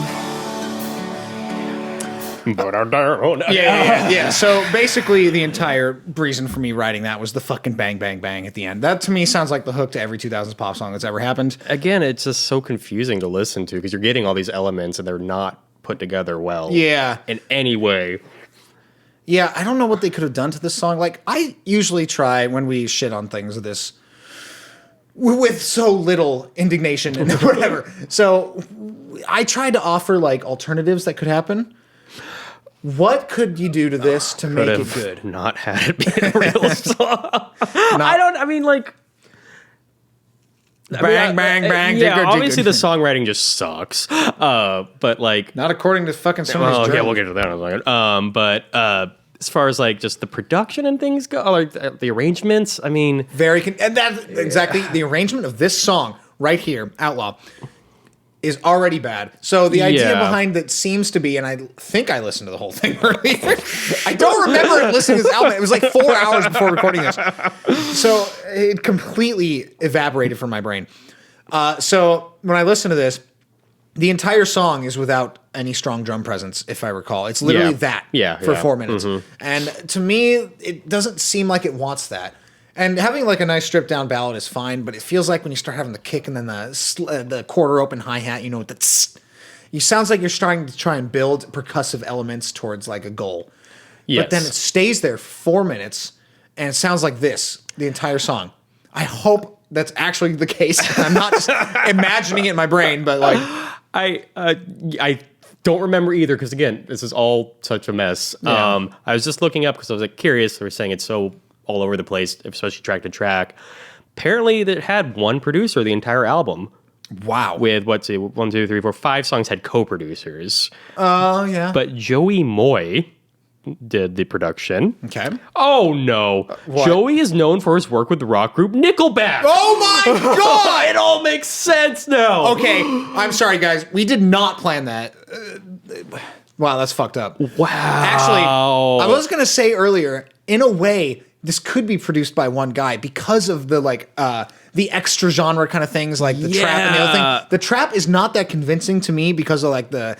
Yeah. So basically, the entire reason for me writing that was the fucking bang, bang, bang at the end. That to me sounds like the hook to every 2000s pop song that's ever happened. Again, it's just so confusing to listen to because you're getting all these elements and they're not put together well. Yeah. In any way. Yeah, I don't know what they could have done to this song. Like, I usually try when we shit on things this with so little indignation and whatever. So I tried to offer like alternatives that could happen. What could you do to this to make it good? Not had it be a real song. I mean, like. Bang, bang, bang. Yeah, jigger, obviously jigger. the songwriting just sucks. But like. Not according to fucking Sony's Well, yeah, journal. we'll get to that in a second. But as far as like just the production and things go, like the arrangements, I mean. And that's exactly the arrangement of this song right here, Outlaw, is already bad. So the idea Yeah. behind that seems to be, and I think I listened to the whole thing earlier. I don't remember listening to this album. It was like 4 hours before recording this. So it completely evaporated from my brain. So when I listen to this, the entire song is without any strong drum presence, if I recall. It's literally that for 4 minutes. And to me, it doesn't seem like it wants that. And having like a nice stripped down ballad is fine, but it feels like when you start having the kick and then the quarter open hi-hat, you know, it sounds like you're starting to try and build percussive elements towards like a goal. Yes. But then it stays there 4 minutes and it sounds like this the entire song. I hope that's actually the case. I'm not just imagining it in my brain, but like I don't remember either because again, this is all such a mess. Yeah. I was just looking up because I was like curious. They were saying it's so all over the place, especially track to track. Apparently, that had one producer the entire album. wow. With 1, 2, 3, 4, 5 songs had co-producers, Oh yeah. but Joey Moy did the production. Okay. Oh no, what? Joey is known for his work with the rock group Nickelback. Oh my god! It all makes sense now. Okay, I'm sorry, guys. We did not plan that. Wow, that's fucked up. Wow. Actually, I was gonna say earlier, in a way, this could be produced by one guy because of the the extra genre kind of things, like the trap and the other thing. The trap is not that convincing to me because of like the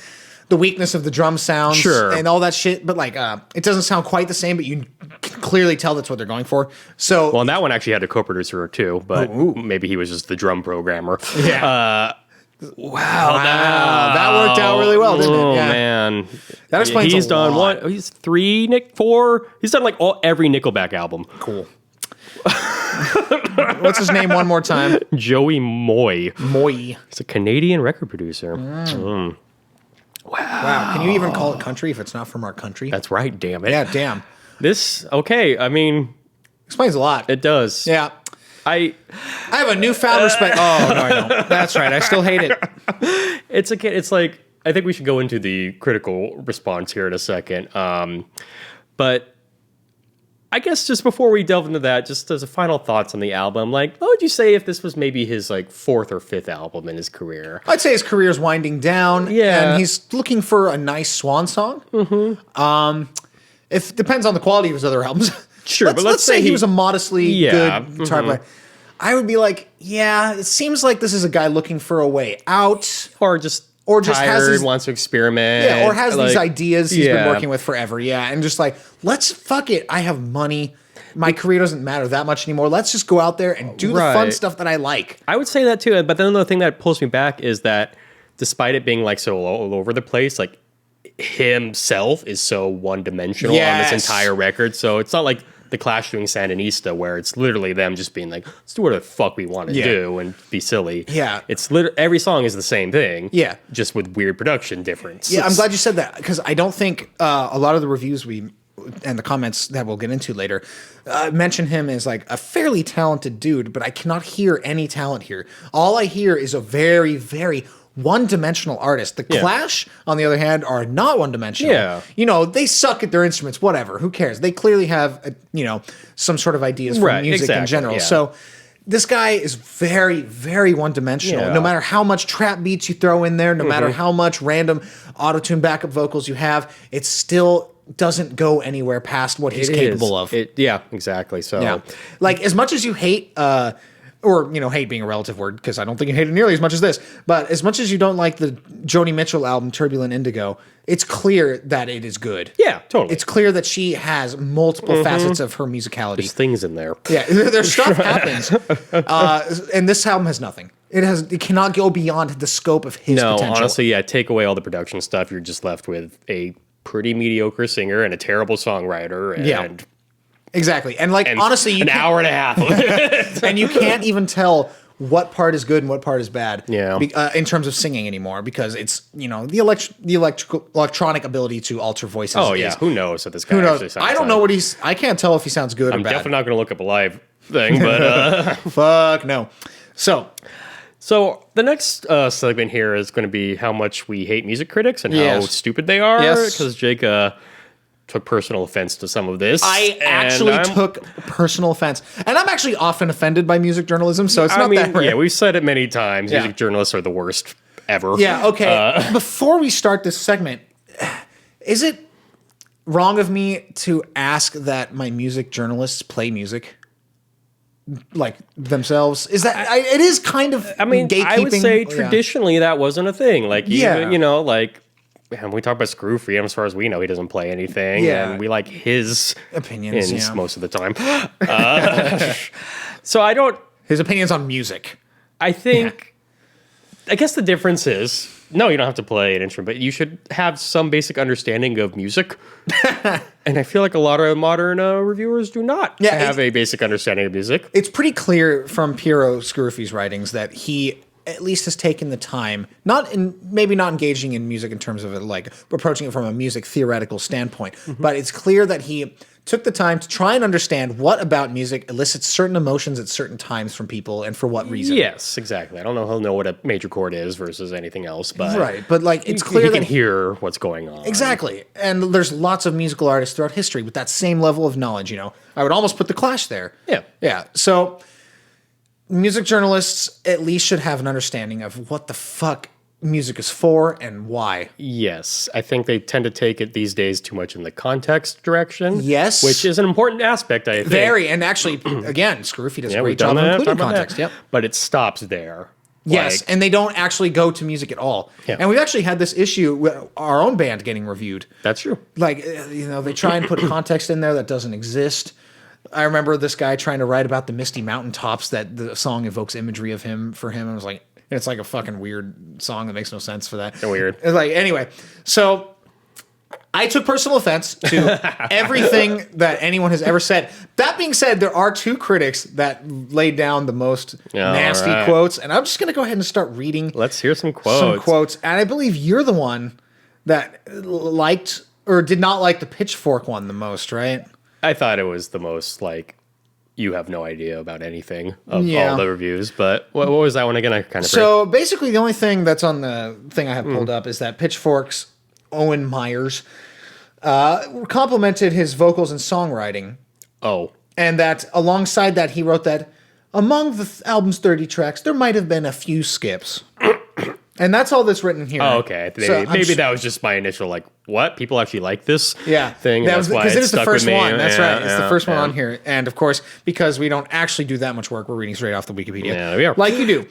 weakness of the drum sounds and all that shit. But like, it doesn't sound quite the same, but you can clearly tell that's what they're going for. So, well, and that one actually had a co-producer too, but maybe he was just the drum programmer. Yeah. Wow, that worked out really well, didn't it? Oh Yeah. man, That explains He's a done lot. what? He's four. He's done like every Nickelback album. Cool. What's his name one more time? Joey Moy. Moy. He's a Canadian record producer. Wow. Can you even call it country if it's not from our country? That's right. Damn it. Yeah, damn. I mean, Explains a lot. it does. Yeah. I have a newfound respect. Oh, no, I don't. That's right. I still hate it. It's like, I think we should go into the critical response here in a second. But I guess just before we delve into that, just as a final thoughts on the album, like, what would you say if this was maybe his like fourth or fifth album in his career? I'd say his career's winding down. Yeah. And he's looking for a nice swan song. Mm-hmm. If depends on the quality of his other albums. Sure, but let's say he was a modestly good guitar player. I would be like, yeah, it seems like this is a guy looking for a way out. Or just Or tired, has his, wants to experiment. yeah, or has these like, ideas he's been working with forever, yeah, and just like, let's fuck it. I have money. My career doesn't matter that much anymore. Let's just go out there and do the fun stuff that I like. I would say that too, but then the thing that pulls me back is that despite it being like so all over the place, like himself is so one-dimensional on this entire record. So it's not like the Clash doing Sandinista, where it's literally them just being like, let's do whatever the fuck we want to do and be silly. Yeah. It's every song is the same thing. Yeah. Just with weird production difference. Yeah, I'm glad you said that, because I don't think a lot of the reviews and the comments that we'll get into later mention him as like a fairly talented dude, but I cannot hear any talent here. All I hear is a very, very one-dimensional artist. The Clash, on the other hand, are not one-dimensional. Yeah. You know, they suck at their instruments, whatever. Who cares? They clearly have, some sort of ideas for music in general. Yeah. So this guy is very, very one-dimensional. Yeah. No matter how much trap beats you throw in there, no matter how much random auto-tune backup vocals you have, it still doesn't go anywhere past what he's capable of. Yeah, exactly. So, yeah. Like, as much as you hate... hate being a relative word, because I don't think you hate it nearly as much as this, but as much as you don't like the Joni Mitchell album, Turbulent Indigo, it's clear that it is good. Yeah, totally. It's clear that she has multiple facets of her musicality. There's things in there. Yeah, there's stuff happens. And this album has nothing. It cannot go beyond the scope of his potential. Honestly, take away all the production stuff, you're just left with a pretty mediocre singer and a terrible songwriter and exactly. And honestly, an hour and a half. And you can't even tell what part is good and what part is bad. Yeah. In terms of singing anymore, because it's the electronic ability to alter voices. Oh yeah, who knows what this guy Who knows? actually sounds I don't know what I can't tell if he sounds good or I'm bad. definitely not going to look up a live thing, but fuck no. So the next segment here is going to be how much we hate music critics and how stupid they are. Yes. Because Jake took personal offense to some of this. I actually took personal offense. And I'm actually often offended by music journalism, so it's not that rare. Yeah, we've said it many times. Music journalists are the worst ever. Yeah, okay. Before we start this segment, is it wrong of me to ask that my music journalists play music? Like themselves? Is that it is kind of gatekeeping. I would say traditionally that wasn't a thing. Like and we talk about Screw Free, as far as we know, he doesn't play anything. Yeah. And we like his opinions most of the time. So I don't... His opinions on music. I think... I guess the difference is... No, you don't have to play an instrument, but you should have some basic understanding of music. And I feel like a lot of modern reviewers do not have a basic understanding of music. It's pretty clear from Piero Scruffi's writings that he at least has taken the time, maybe not engaging in music in terms of it, like approaching it from a music theoretical standpoint, but it's clear that he took the time to try and understand what about music elicits certain emotions at certain times from people and for what reason. Yes, exactly. I don't know he'll know what a major chord is versus anything else, but right. But it's clear he that can hear what's going on. Exactly. And there's lots of musical artists throughout history with that same level of knowledge, I would almost put the Clash there. Yeah. Yeah. So music journalists at least should have an understanding of what the fuck music is for and why. Yes, I think they tend to take it these days too much in the context direction. Yes. Which is an important aspect, I think. Very, and actually, again, Scroofy does a we've great done job of that, including talked about context. that. Yep. But it stops there. Yes, Like, and they don't actually go to music at all. Yeah. And we've actually had this issue with our own band getting reviewed. that's true. Like, they try and put context in there that doesn't exist. I remember this guy trying to write about the misty mountaintops that the song evokes imagery of him for him. I was like, it's like a fucking weird song that makes no sense for that. Weird. It's like, anyway, so I took personal offense to everything that anyone has ever said. That being said, there are two critics that laid down the most nasty right. quotes, and I'm just going to go ahead and start reading Let's hear some quotes. And I believe you're the one that liked or did not like the Pitchfork one the most, right? I thought it was the most, like, you have no idea about anything of Yeah. all the reviews. But what was that one again? I kind of So basically, the only thing that's on the thing I have pulled up is that Pitchfork's Owen Myers complimented his vocals and songwriting, Oh, and that alongside that, he wrote that among the album's 30 tracks, there might have been a few skips. And that's all that's written here. oh, okay. Maybe that was just my initial, like, what? People actually like this thing? And that's why because it it is the stuck first with me. one. That's Yeah, right. It's the yeah, first one yeah. on here. And of course, because we don't actually do that much work, we're reading straight off the Wikipedia. Yeah, we are. Like you do.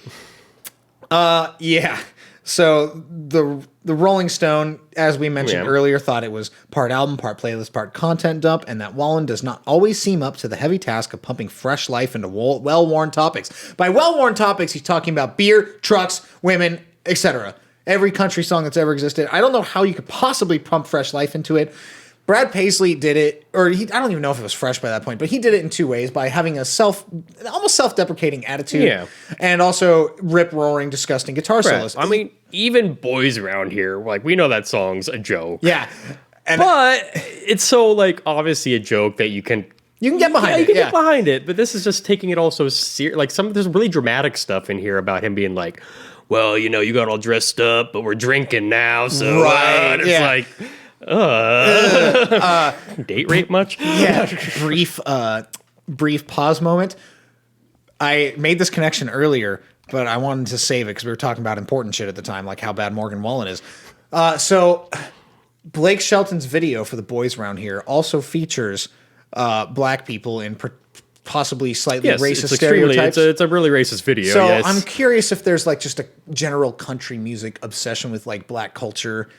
Yeah. So the Rolling Stone, as we mentioned Yeah. earlier, thought it was part album, part playlist, part content dump, and that Wallen does not always seem up to the heavy task of pumping fresh life into well-worn topics. By well-worn topics, he's talking about beer, trucks, women, etc. Every country song that's ever existed. I don't know how you could possibly pump fresh life into it. Brad Paisley did it, or I don't even know if it was fresh by that point, but he did it in two ways, by having a almost self-deprecating attitude, Yeah. and also rip-roaring, disgusting guitar solos. I mean, even boys around here, like, we know that song's a joke. Yeah. And But it's so, like, obviously a joke that you can get behind you it. can Yeah. get behind it. But this is just taking it all so serious. Like, there's really dramatic stuff in here about him being like, well, you got all dressed up, but we're drinking now, so Right, and it's yeah. like, date rape much? Yeah. Brief pause moment. I made this connection earlier, but I wanted to save it because we were talking about important shit at the time, like how bad Morgan Wallen is. So Blake Shelton's video for the boys around here also features black people in possibly slightly Yes, racist it's extremely. stereotypes. It's a really racist video. So yes. I'm curious if there's like just a general country music obsession with like black culture.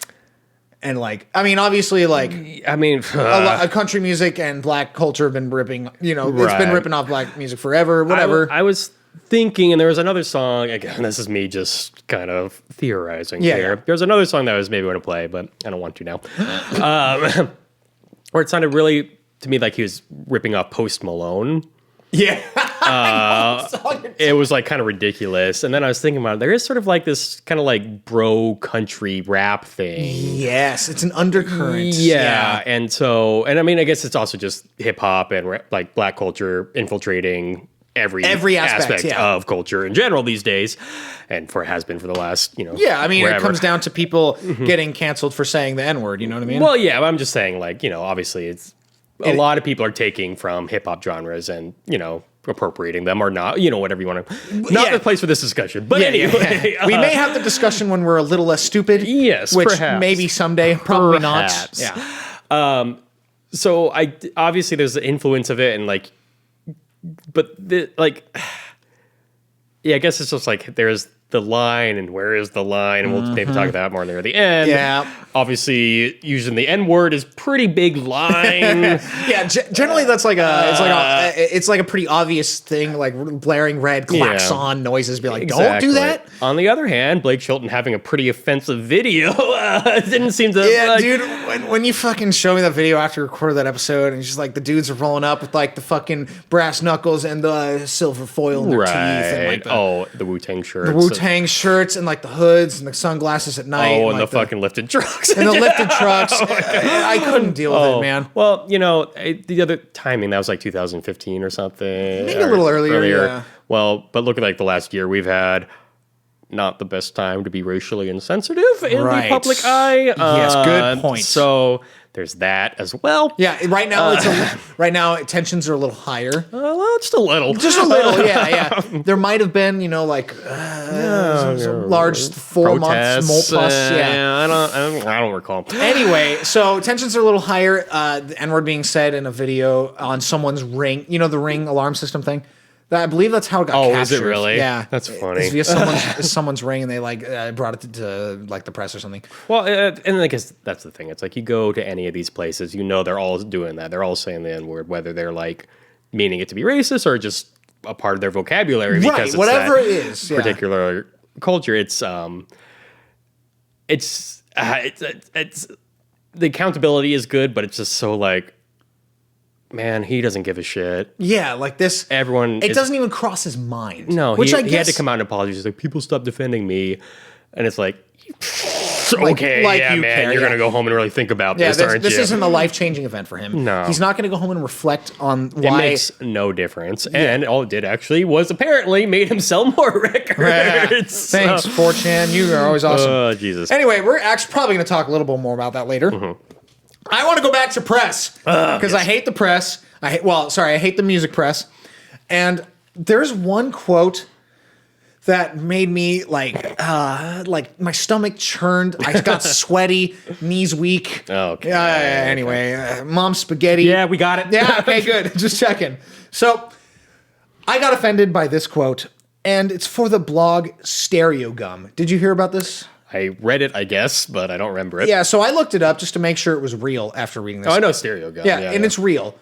And like, I mean, obviously, like, I mean, a country music and black culture have been ripping, it's been Right. ripping off black music forever, whatever. I was thinking, and there was another song, again, this is me just kind of theorizing Yeah, here. yeah. There's another song that I was maybe going to play, but I don't want to now. Where it sounded really, to me, like he was ripping off Post Malone. Yeah. It was like kind of ridiculous. And then I was thinking about it, there is sort of like this kind of like bro country rap thing. Yes, it's an undercurrent. Yeah. And so, and I mean, I guess it's also just hip hop and like black culture infiltrating every aspect, yeah. of culture in general these days. And has been for the last, Yeah, I mean, wherever. it comes down to people getting canceled for saying the N-word, you know what I mean? Well, yeah, but I'm just saying, like, obviously it's a lot of people are taking from hip hop genres and, appropriating them or not, whatever you want to. Not Yeah. the place for this discussion. But anyway. We may have the discussion when we're a little less stupid. Yes, which perhaps. maybe someday, probably Perhaps. not. Yeah. So obviously there's the influence of it and like, but I guess it's just like there's the line and where is the line, and we'll maybe talk about that more near the end. Yeah. Obviously, using the N word is pretty big line. Yeah, generally that's like it's like a pretty obvious thing, like blaring red klaxon noises. Be like, don't do that. On the other hand, Blake Shelton having a pretty offensive video didn't seem to. Yeah, like, dude. When you fucking show me that video after we recorded that episode, and it's just like the dudes are rolling up with like the fucking brass knuckles and the silver foil in their teeth, and like the Wu-Tang shirts. the Wu-Tang shirts and like the hoods and the sunglasses at night. and like the fucking lifted trucks. and the lifted trucks. I couldn't deal with it, man. Well, the other timing, that was like 2015 or something. Maybe a little earlier, yeah. Well, but look at like the last year, we've had not the best time to be racially insensitive in the Right. public eye. Yes, good point. So There's that as well. Yeah, right now right now tensions are a little higher. Well, just a little. Just a little, yeah. There might have been, like some large 4 months more plus. I don't recall. Anyway, so tensions are a little higher. The N-word being said in a video on someone's Ring, the Ring alarm system thing. I believe that's how it got captured. Oh, is it really? Yeah, that's funny. It's via someone's Ring, and they brought it to the press or something. Well, and I guess that's the thing. It's like you go to any of these places, they're all doing that. They're all saying the N-word, whether they're meaning it to be racist or just a part of their vocabulary. Because right, it's whatever it is, particular culture. It's the accountability is good, but it's just so man, he doesn't give a shit. Yeah, this. Everyone. It doesn't even cross his mind. No, which he had to come out and apologize. He's like, people stop defending me, and it's okay, yeah, man, care, you're gonna go home and really think about this, aren't you? This isn't a life-changing event for him. No, he's not gonna go home and reflect on why. It makes no difference, and all it did actually was apparently made him sell more records. Yeah. Thanks, 4chan. You are always awesome. Oh, Jesus. Anyway, we're actually probably gonna talk a little bit more about that later. Mm-hmm. I want to go back to press because I hate the press. I hate the music press. And there's one quote that made me my stomach churned. I got sweaty, knees weak. Okay. Anyway, mom spaghetti. Yeah, we got it. Yeah, okay, good. Just checking. So I got offended by this quote, and it's for the blog Stereo Gum. Did you hear about this? I read it, I guess, but I don't remember it. Yeah, so I looked it up just to make sure it was real after reading this. Oh, I know Stereo Gum. Yeah, it's real.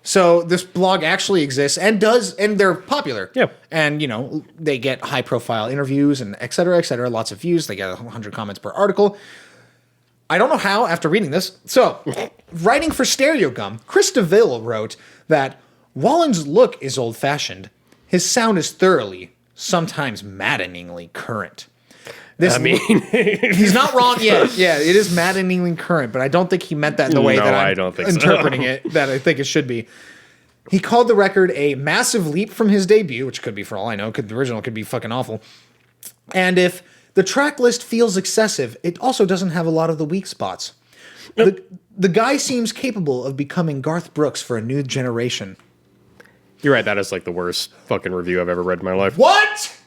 So this blog actually exists and they're popular. Yeah. And, they get high-profile interviews and et cetera, lots of views. They get 100 comments per article. I don't know how after reading this. So, writing for Stereo Gum, Chris DeVille wrote that Wallen's look is old-fashioned. His sound is thoroughly, sometimes maddeningly current. He's not wrong yet. Yeah, it is maddeningly current, but I don't think he meant that in the way that I'm interpreting it, that I think it should be. He called the record a massive leap from his debut, which could be, for all I know, the original could be fucking awful. And if the track list feels excessive, it also doesn't have a lot of the weak spots. The guy seems capable of becoming Garth Brooks for a new generation. You're right, that is the worst fucking review I've ever read in my life. What?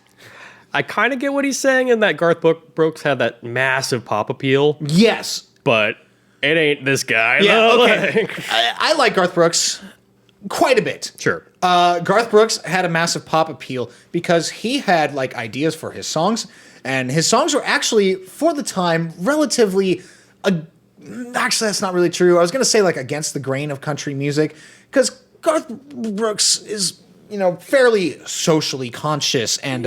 I kind of get what he's saying in that Garth Brooks had that massive pop appeal. Yes. But it ain't this guy. Yeah, okay. I like Garth Brooks quite a bit. Sure. Garth Brooks had a massive pop appeal because he had ideas for his songs, and his songs were actually, for the time, relatively... actually, that's not really true. I was going to say against the grain of country music, because Garth Brooks is... fairly socially conscious and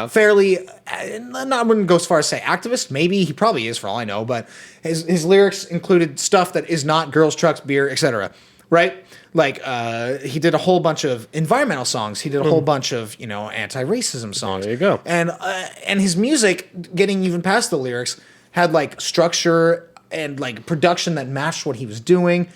fairly, I wouldn't go as far as say activist. Maybe he probably is for all I know, but his lyrics included stuff that is not girls, trucks, beer, etc. Right? He did a whole bunch of environmental songs. He did a whole bunch of anti-racism songs. There you go. And his music, getting even past the lyrics, had structure and production that matched what he was doing.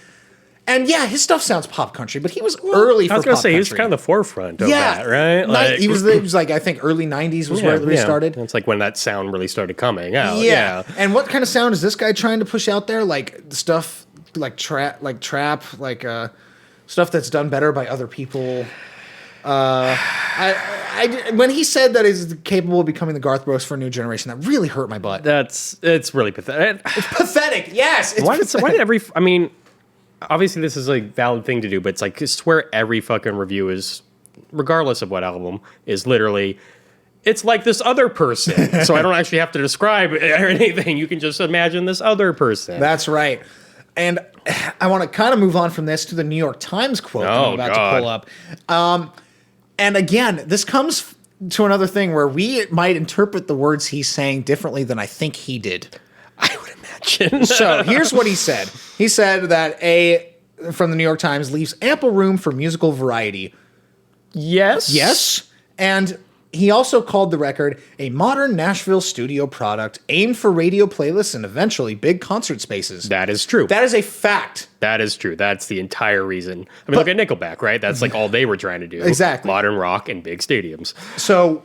And yeah, his stuff sounds pop country, but he was early for pop country. I was going to say, he was kind of the forefront of that, right? He was I think early 90s was where he started. It's when that sound really started coming out. Yeah. And what kind of sound is this guy trying to push out there? Stuff trap, stuff that's done better by other people. When he said that he's capable of becoming the Garth Brooks for a new generation, that really hurt my butt. It's really pathetic. It's pathetic, yes. Why did obviously this is a valid thing to do, but it's I swear every fucking review is, regardless of what album, is literally, it's like this other person. So I don't actually have to describe or anything. You can just imagine this other person. That's right. And I want to kind of move on from this to the New York Times quote that I'm about to pull up. And again, this comes to another thing where we might interpret the words he's saying differently than I think he did. I would imagine. So here's what he said. He said that from the New York Times leaves ample room for musical variety. Yes. Yes. And he also called the record a modern Nashville studio product aimed for radio playlists and eventually big concert spaces. That is true. That is a fact. That is true. That's the entire reason. Look at Nickelback, right? That's all they were trying to do. Exactly. Modern rock and big stadiums. So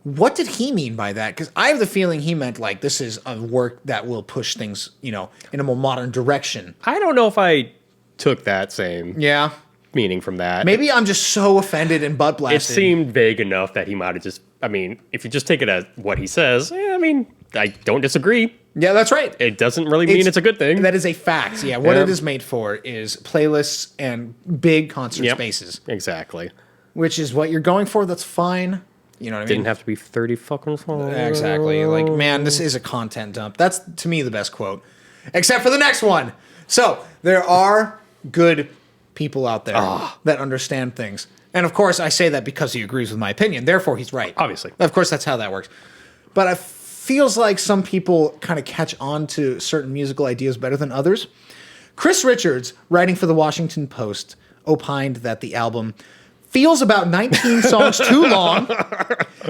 What did he mean by that? Because I have the feeling he meant like this is a work that will push things, in a more modern direction. I don't know if I took that same Yeah. meaning from that. Maybe I'm just so offended and butt blasted. It seemed vague enough that he might have just, I mean, if you just take it as what he says, I don't disagree. Yeah, that's right. It doesn't really mean it's a good thing. That is a fact. Yeah, what Yeah. it is made for is playlists and big concert Yep. spaces, Exactly. which is what you're going for. That's fine. You know what I mean? Didn't have to be 30 fucking songs. Exactly. Like, man, this is a content dump. That's, to me, the best quote. Except for the next one. So, there are good people out there that understand things. And, of course, I say that because he agrees with my opinion. Therefore, he's right. Obviously. Of course, that's how that works. But it feels like some people kind of catch on to certain musical ideas better than others. Chris Richards, writing for the Washington Post, opined that the album feels about 19 songs too long,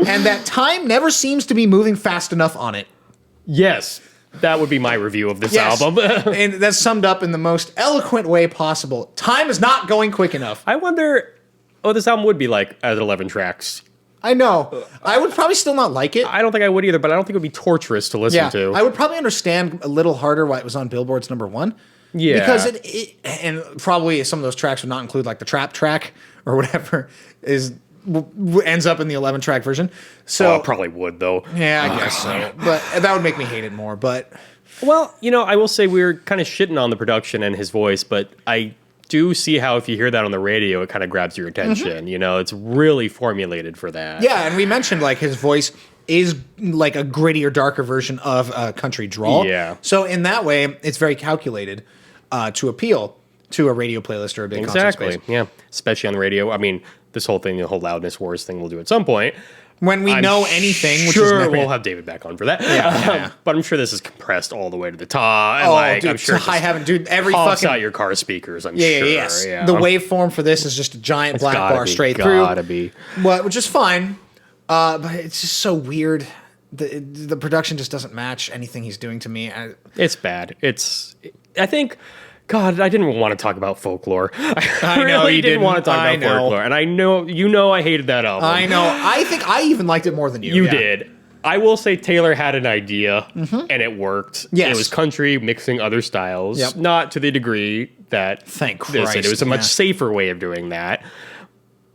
and that time never seems to be moving fast enough on it. Yes. That would be my review of this Yes. album. And that's summed up in the most eloquent way possible. Time is not going quick enough. I wonder what this album would be like at 11 tracks. I know. I would probably still not like it. I don't think I would either, but I don't think it would be torturous to listen to. I would probably understand a little harder why it was on Billboard's #1. Yeah. Because it and probably some of those tracks would not include like the trap track or whatever ends up in the 11-track version. So I probably would, though. yeah, I guess so. But that would make me hate it more. But Well, I will say we were kind of shitting on the production and his voice, but I do see how if you hear that on the radio, it kind of grabs your attention. It's really formulated for that. yeah, and we mentioned like his voice is like a grittier, darker version of a country drawl. Yeah. So in that way, it's very calculated to appeal to a radio playlist or a big concert Exactly. space. Yeah. Especially on the radio. I mean, this whole thing, the whole loudness wars thing we'll do at some point. When we I'm know anything, which sure is never, we'll have David back on for that. Yeah. But I'm sure this is compressed all the way to the top. And oh, dude, I'm sure I haven't, dude. Every pops fucking out your car speakers. I'm yeah, sure. yes. Yeah. The waveform for this is just a giant black bar straight through. Gotta be. Which is fine, but it's just so weird. The production just doesn't match anything he's doing to me. It's bad. I think. God, I didn't want to talk about Folklore. I know really you didn't want to talk I about know. Folklore, and I know I hated that album. I know. I think I even liked it more than you. You yeah. did. I will say Taylor had an idea, and it worked. Yes. It was country mixing other styles, Yep. not to the degree that Thank this Christ, did. It was a much yeah. safer way of doing that.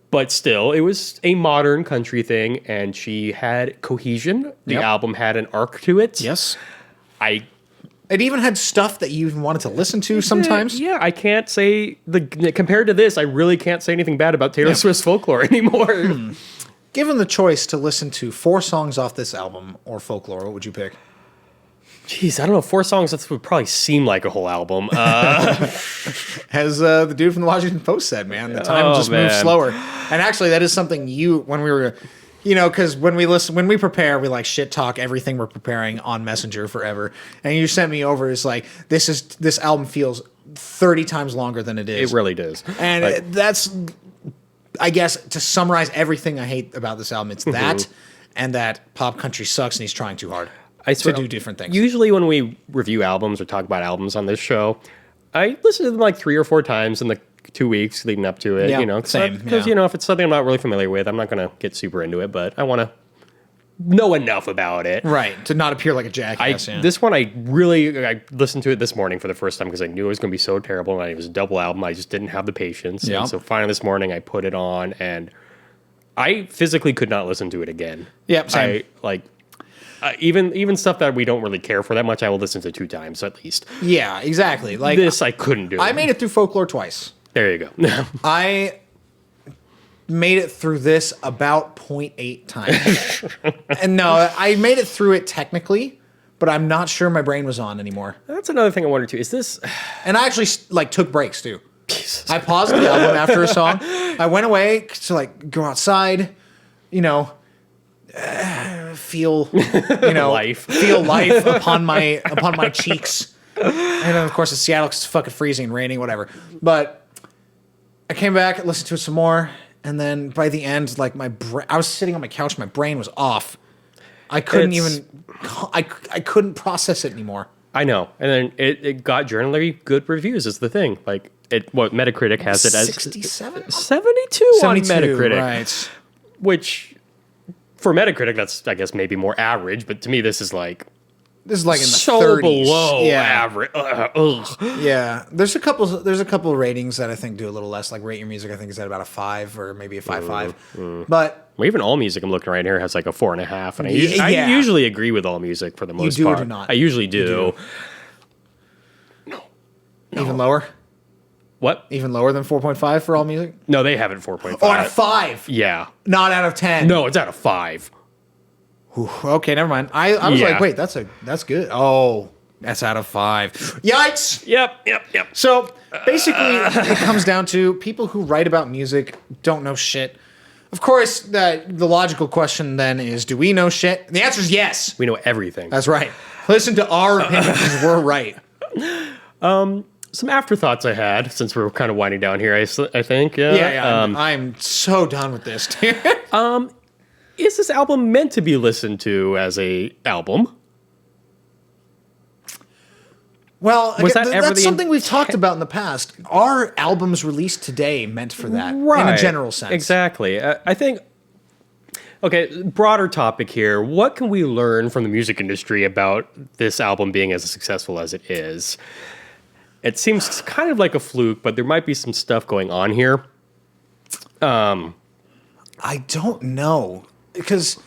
But still, it was a modern country thing, and she had cohesion. The Yep. album had an arc to it. Yes. It even had stuff that you even wanted to listen to sometimes. Yeah, I can't say compared to this, I really can't say anything bad about Taylor Swift's Folklore anymore. Given the choice to listen to 4 songs off this album or Folklore, what would you pick? Jeez, I don't know. 4 songs, that would probably seem like a whole album. As the dude from the Washington Post said, man, the time just moves man. slower. And actually, that is something when we were, because when we prepare, we like shit talk everything we're preparing on Messenger forever. And you sent me over, it's like, this album feels 30 times longer than it is. It really does. And that's, I guess, to summarize everything I hate about this album, it's that and that pop country sucks and he's trying too hard to do different things. Usually when we review albums or talk about albums on this show, I listen to them like 3 or 4 times in the 2 weeks leading up to it. Yeah, same, Because, yeah. if it's something I'm not really familiar with, I'm not going to get super into it, but I want to know enough about it. Right, to not appear like a jackass. This one, I listened to it this morning for the first time because I knew it was going to be so terrible, and it was a double album. I just didn't have the patience. Yeah. And so finally this morning, I put it on, and I physically could not listen to it again. Yep, same. Even stuff that we don't really care for that much, I will listen to 2 times at least. Yeah, exactly. Like This, I couldn't do. I made it through Folklore twice. There you go. I made it through this about 0.8 times. And no, I made it through it technically, but I'm not sure my brain was on anymore. That's another thing I wondered too. Is this... And I actually took breaks too. I paused the album after a song. I went away to go outside, feel Life. feel life upon my cheeks. And then of course it's Seattle 'cause it's fucking freezing and raining, whatever. But I came back, listened to it some more, and then by the end, I was sitting on my couch, my brain was off. I couldn't I couldn't process it anymore. I know. And then it got generally good reviews is the thing. Metacritic has it as 67? 72 on 72, Metacritic. right. Which for Metacritic, that's, I guess, maybe more average, but to me, this is like in the so 30s. below Yeah. average. Ugh. Yeah, there's a couple ratings that I think do a little less. Like Rate Your Music, I think is at about a 5 or maybe a 5.5. But Well, even All Music, I'm looking right here, has like a 4.5, and I Yeah. usually agree with All Music for the most do or part. do not? I usually do. even lower, What? even lower than 4.5 for All Music. No, they have it 4.5. Oh, out of 5, Yeah. not out of 10. No, it's out of 5. Whew, okay, never mind. I was Yeah. like, wait, that's good. Oh, that's out of 5. Yikes! Yep. So basically, it comes down to people who write about music don't know shit. Of course, the logical question then is, do we know shit? And the answer is yes. We know everything. That's right. Listen to our opinions because we're right. Some afterthoughts I had, since we're kind of winding down here, I think. Yeah. I'm so done with this, dude. Is this album meant to be listened to as a album? Well, Was again, that ever that's the something we've talked about in the past. Are albums released today meant for that in a general sense? Exactly. I think. Okay, broader topic here. What can we learn from the music industry about this album being as successful as it is? It seems kind of like a fluke, but there might be some stuff going on here. I don't know, because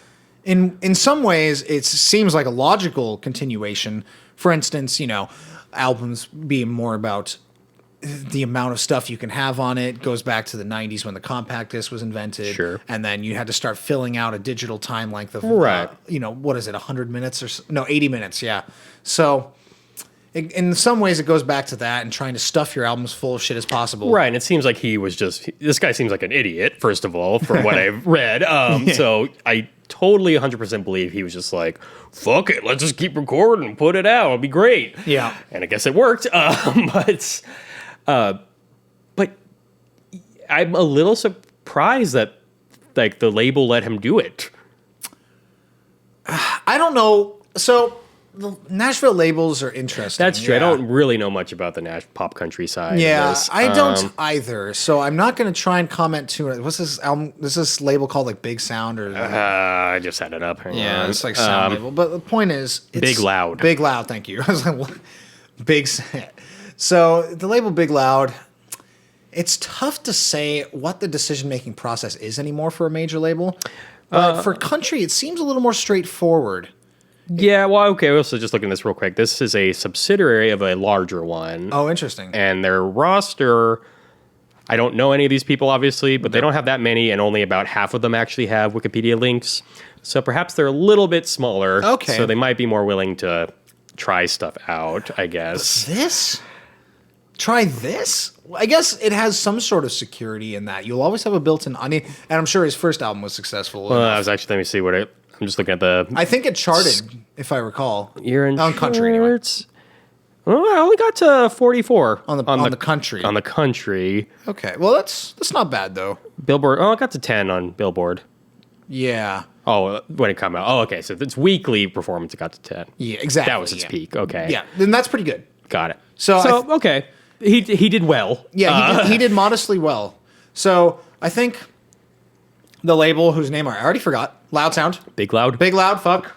in some ways it seems like a logical continuation. For instance, albums being more about the amount of stuff you can have on it goes back to the 90s when the compact disc was invented. Sure. And then you had to start filling out a digital time length of, Right. what is it, 100 minutes or so? No, 80 minutes, yeah. So in some ways it goes back to that and trying to stuff your albums full of shit as possible. Right, and it seems like this guy seems like an idiot, first of all, from what I've read. So I totally 100% believe he was just like, fuck it, let's just keep recording and put it out. It'll be great. Yeah. And I guess it worked. But I'm a little surprised that like the label let him do it. I don't know. So the Nashville labels are interesting. That's true. Yeah. I don't really know much about the pop country side. Yeah, of this. I don't either. So I'm not going to try and comment too much. What's this album? Is this label called like Big Sound or? I just had it up. Hang Yeah, on. it's like sound label. But the point is, it's Big Loud. Big Loud. Thank you. I was like, what? Big. So the label Big Loud. It's tough to say what the decision-making process is anymore for a major label. But for country, it seems a little more straightforward. Yeah, well, okay. We're also just looking at this real quick. This is a subsidiary of a larger one. Oh, interesting. And their roster, I don't know any of these people, obviously, but they don't have that many, and only about half of them actually have Wikipedia links. So perhaps they're a little bit smaller. Okay. So they might be more willing to try stuff out, I guess. This? Try this? I guess it has some sort of security in that. You'll always have a built-in. I mean, and I'm sure his first album was successful. Well, I was actually, let me see what I'm just looking at the I think it charted, if I recall. year in on country, anyway. charts. Well, I only got to 44 On the country. On the country. Okay, well that's not bad though. Billboard. Oh, I got to 10 on Billboard. Yeah. Oh, when it came out. Oh, okay. So its weekly performance, it got to 10. Yeah, exactly. That was its yeah. peak. Okay. Yeah, then that's pretty good. Got it. So okay. He did well. Yeah, he did modestly well. So I think the label, whose name I already forgot, Loud Sound. Big Loud. Big Loud, fuck.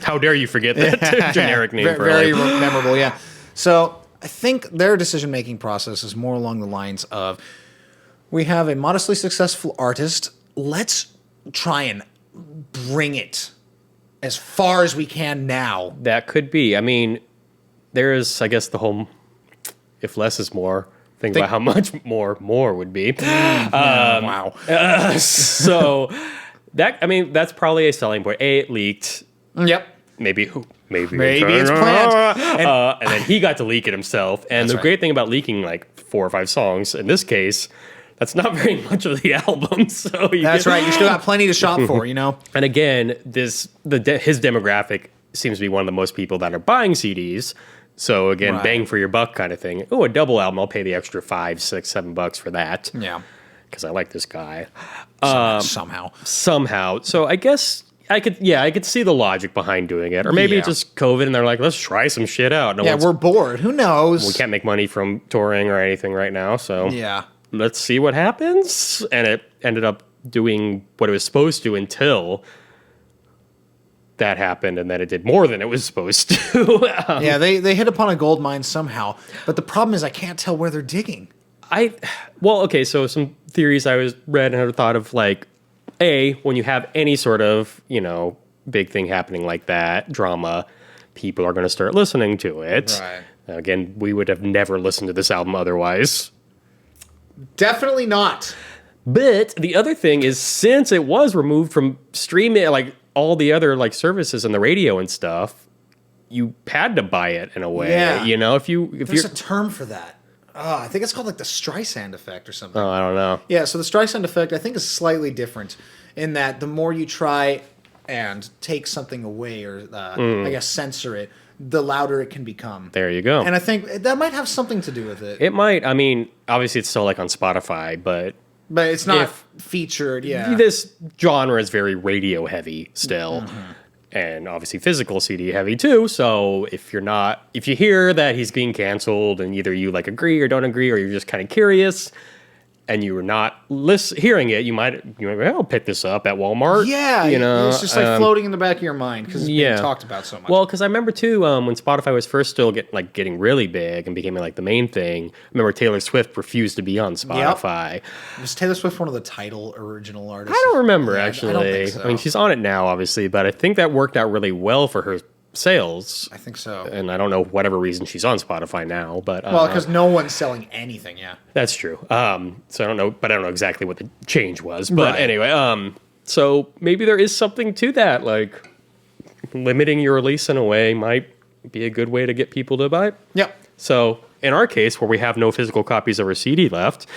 How dare you forget that generic name for Very a label. memorable, yeah. So I think their decision-making process is more along the lines of, we have a modestly successful artist, let's try and bring it as far as we can now. That could be. I mean, there is, I guess, the whole if less is more. Think about how much more would be. Wow. So that's probably a selling point. It leaked. Yep. Maybe Maybe it's planned. And then he got to leak it himself. And the right. great thing about leaking like 4 or 5 songs, in this case, that's not very much of the album. So That's right. You still got plenty to shop for, you know? And again, his demographic seems to be one of the most people that are buying CDs. So again, Right. bang for your buck kind of thing. Oh, a double album, I'll pay the extra $5, $6, $7 for that. Yeah. Because I like this guy. Somehow. So I guess I could see the logic behind doing it. Or maybe it's Yeah. just COVID and they're like, let's try some shit out. Yeah, we're bored. Who knows? we can't make money from touring or anything right now, so Yeah. let's see what happens. And it ended up doing what it was supposed to until that happened, and then it did more than it was supposed to. Yeah, they hit upon a gold mine somehow, but the problem is I can't tell where they're digging. Okay, so some theories I was read and had thought of, like, when you have any sort of, big thing happening like that, drama, people are going to start listening to it. Right. Again, we would have never listened to this album otherwise. Definitely not. But the other thing is, since it was removed from streaming, like all the other like services and the radio and stuff, you had to buy it in a way. Yeah. If There's you're a term for that. I think it's called like the Streisand effect or something. Oh, I don't know. Yeah, so the Streisand effect I think is slightly different in that the more you try and take something away or I guess censor it, the louder it can become. There you go. And I think that might have something to do with it. It might. I mean, obviously it's still like on Spotify, but it's not featured, yeah. This genre is very radio heavy still. And obviously physical CD heavy too. So if you hear that he's being canceled and either you like agree or don't agree, or you're just kind of curious and you were not hearing it, you might I'll pick this up at Walmart. Yeah, it's just like floating in the back of your mind because it's being talked about so much. Well, because I remember too when Spotify was first still getting really big and became like the main thing. I remember Taylor Swift refused to be on Spotify. Yep. Was Taylor Swift one of the title original artists? I don't remember actually. I don't think so. I mean, she's on it now, obviously, but I think that worked out really well for her sales. I think so. And I don't know whatever reason she's on Spotify now, but because no one's selling anything. Yeah, that's true. So I don't know, but I don't know exactly what the change was. But anyway, so maybe there is something to that. Like limiting your release in a way might be a good way to get people to buy it. Yep. So in our case, where we have no physical copies of our CD left,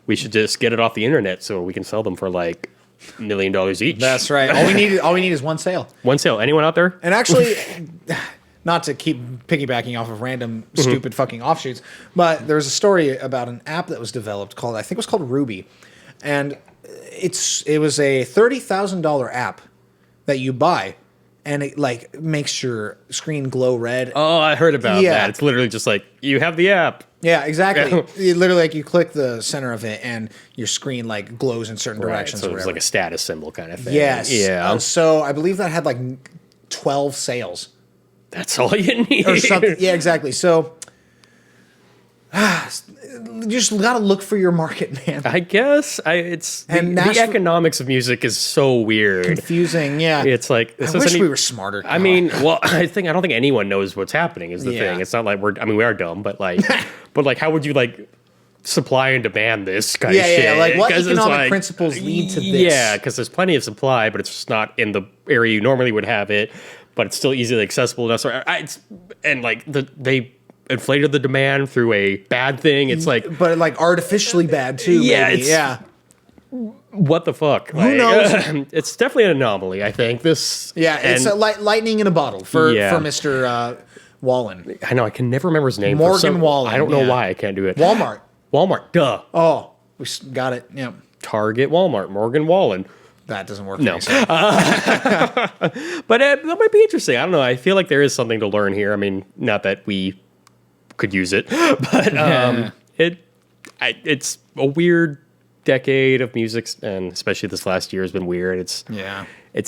we should just get it off the internet so we can sell them for like $1 million each. That's right. All we need is one sale. One sale. Anyone out there? And actually, not to keep piggybacking off of random stupid fucking offshoots, but there was a story about an app that was developed called Ruby, and it was a $30,000 app that you buy, and it like makes your screen glow red. Oh, I heard about that. It's literally just like you have the app. Yeah, exactly. You literally, like, you click the center of it, and your screen like glows in certain directions. So or it's like a status symbol kind of thing. Yes. Yeah. So I believe that had like 12 sales. That's all you need. Or something. Yeah, exactly. So you just got to look for your market, man. I guess the economics of music is so weird, confusing. Yeah, it's like I wish we were smarter. I mean, well, I don't think anyone knows what's happening. Is the thing? It's not like we are dumb, but like, how would you like supply and demand this kind of shit? Yeah, like what economic principles lead to this? Yeah, because there's plenty of supply, but it's just not in the area you normally would have it. But it's still easily accessible enough. They inflated the demand through a bad thing. It's like, but like artificially bad too. Yeah, maybe. What the fuck? Who knows? It's definitely an anomaly. I think this. Yeah, it's a lightning in a bottle for Mr. Wallen. I know. I can never remember his name. Morgan Wallen. I don't know why I can't do it. Walmart. Duh. Oh, we got it. Yeah. Target. Walmart. Morgan Wallen. That doesn't work. No. But that might be interesting. I don't know. I feel like there is something to learn here. I mean, not that we could use it, but it's a weird decade of music, and especially this last year has been weird. It's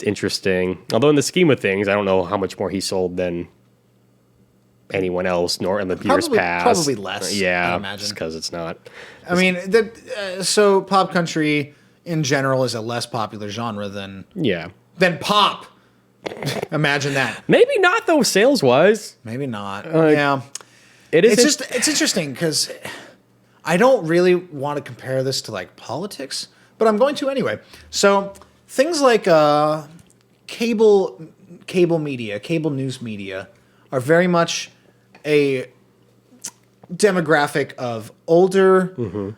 interesting. Although in the scheme of things, I don't know how much more he sold than anyone else, nor in the years past. Probably less. Yeah, I imagine. just because it's not. I mean, so pop country in general is a less popular genre than pop. Imagine that. Maybe not though, sales wise. Maybe not. Yeah. It's interesting because I don't really want to compare this to like politics, but I'm going to anyway. So things like cable media, cable news media are very much a demographic of older,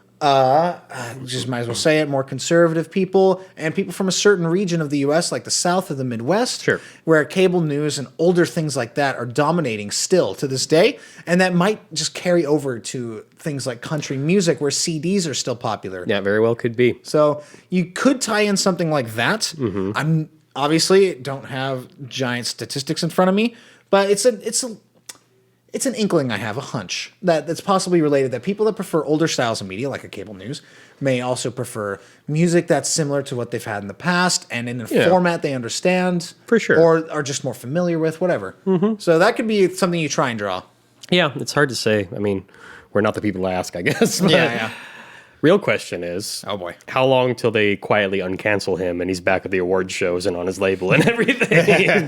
just might as well say it, more conservative people and people from a certain region of the U.S., like the South or the Midwest, where cable news and older things like that are dominating still to this day. And that might just carry over to things like country music, where CDs are still popular. Yeah, very well could be. So you could tie in something like that. I'm obviously don't have giant statistics in front of me, but it's an inkling I have, a hunch, that's possibly related, that people that prefer older styles of media, like a cable news, may also prefer music that's similar to what they've had in the past and in a format they understand. For sure. Or are just more familiar with, whatever. So that could be something you try and draw. Yeah, it's hard to say. I mean, we're not the people to ask, I guess. But Yeah. real question is, Oh, boy. how long till they quietly uncancel him and he's back at the award shows and on his label and everything?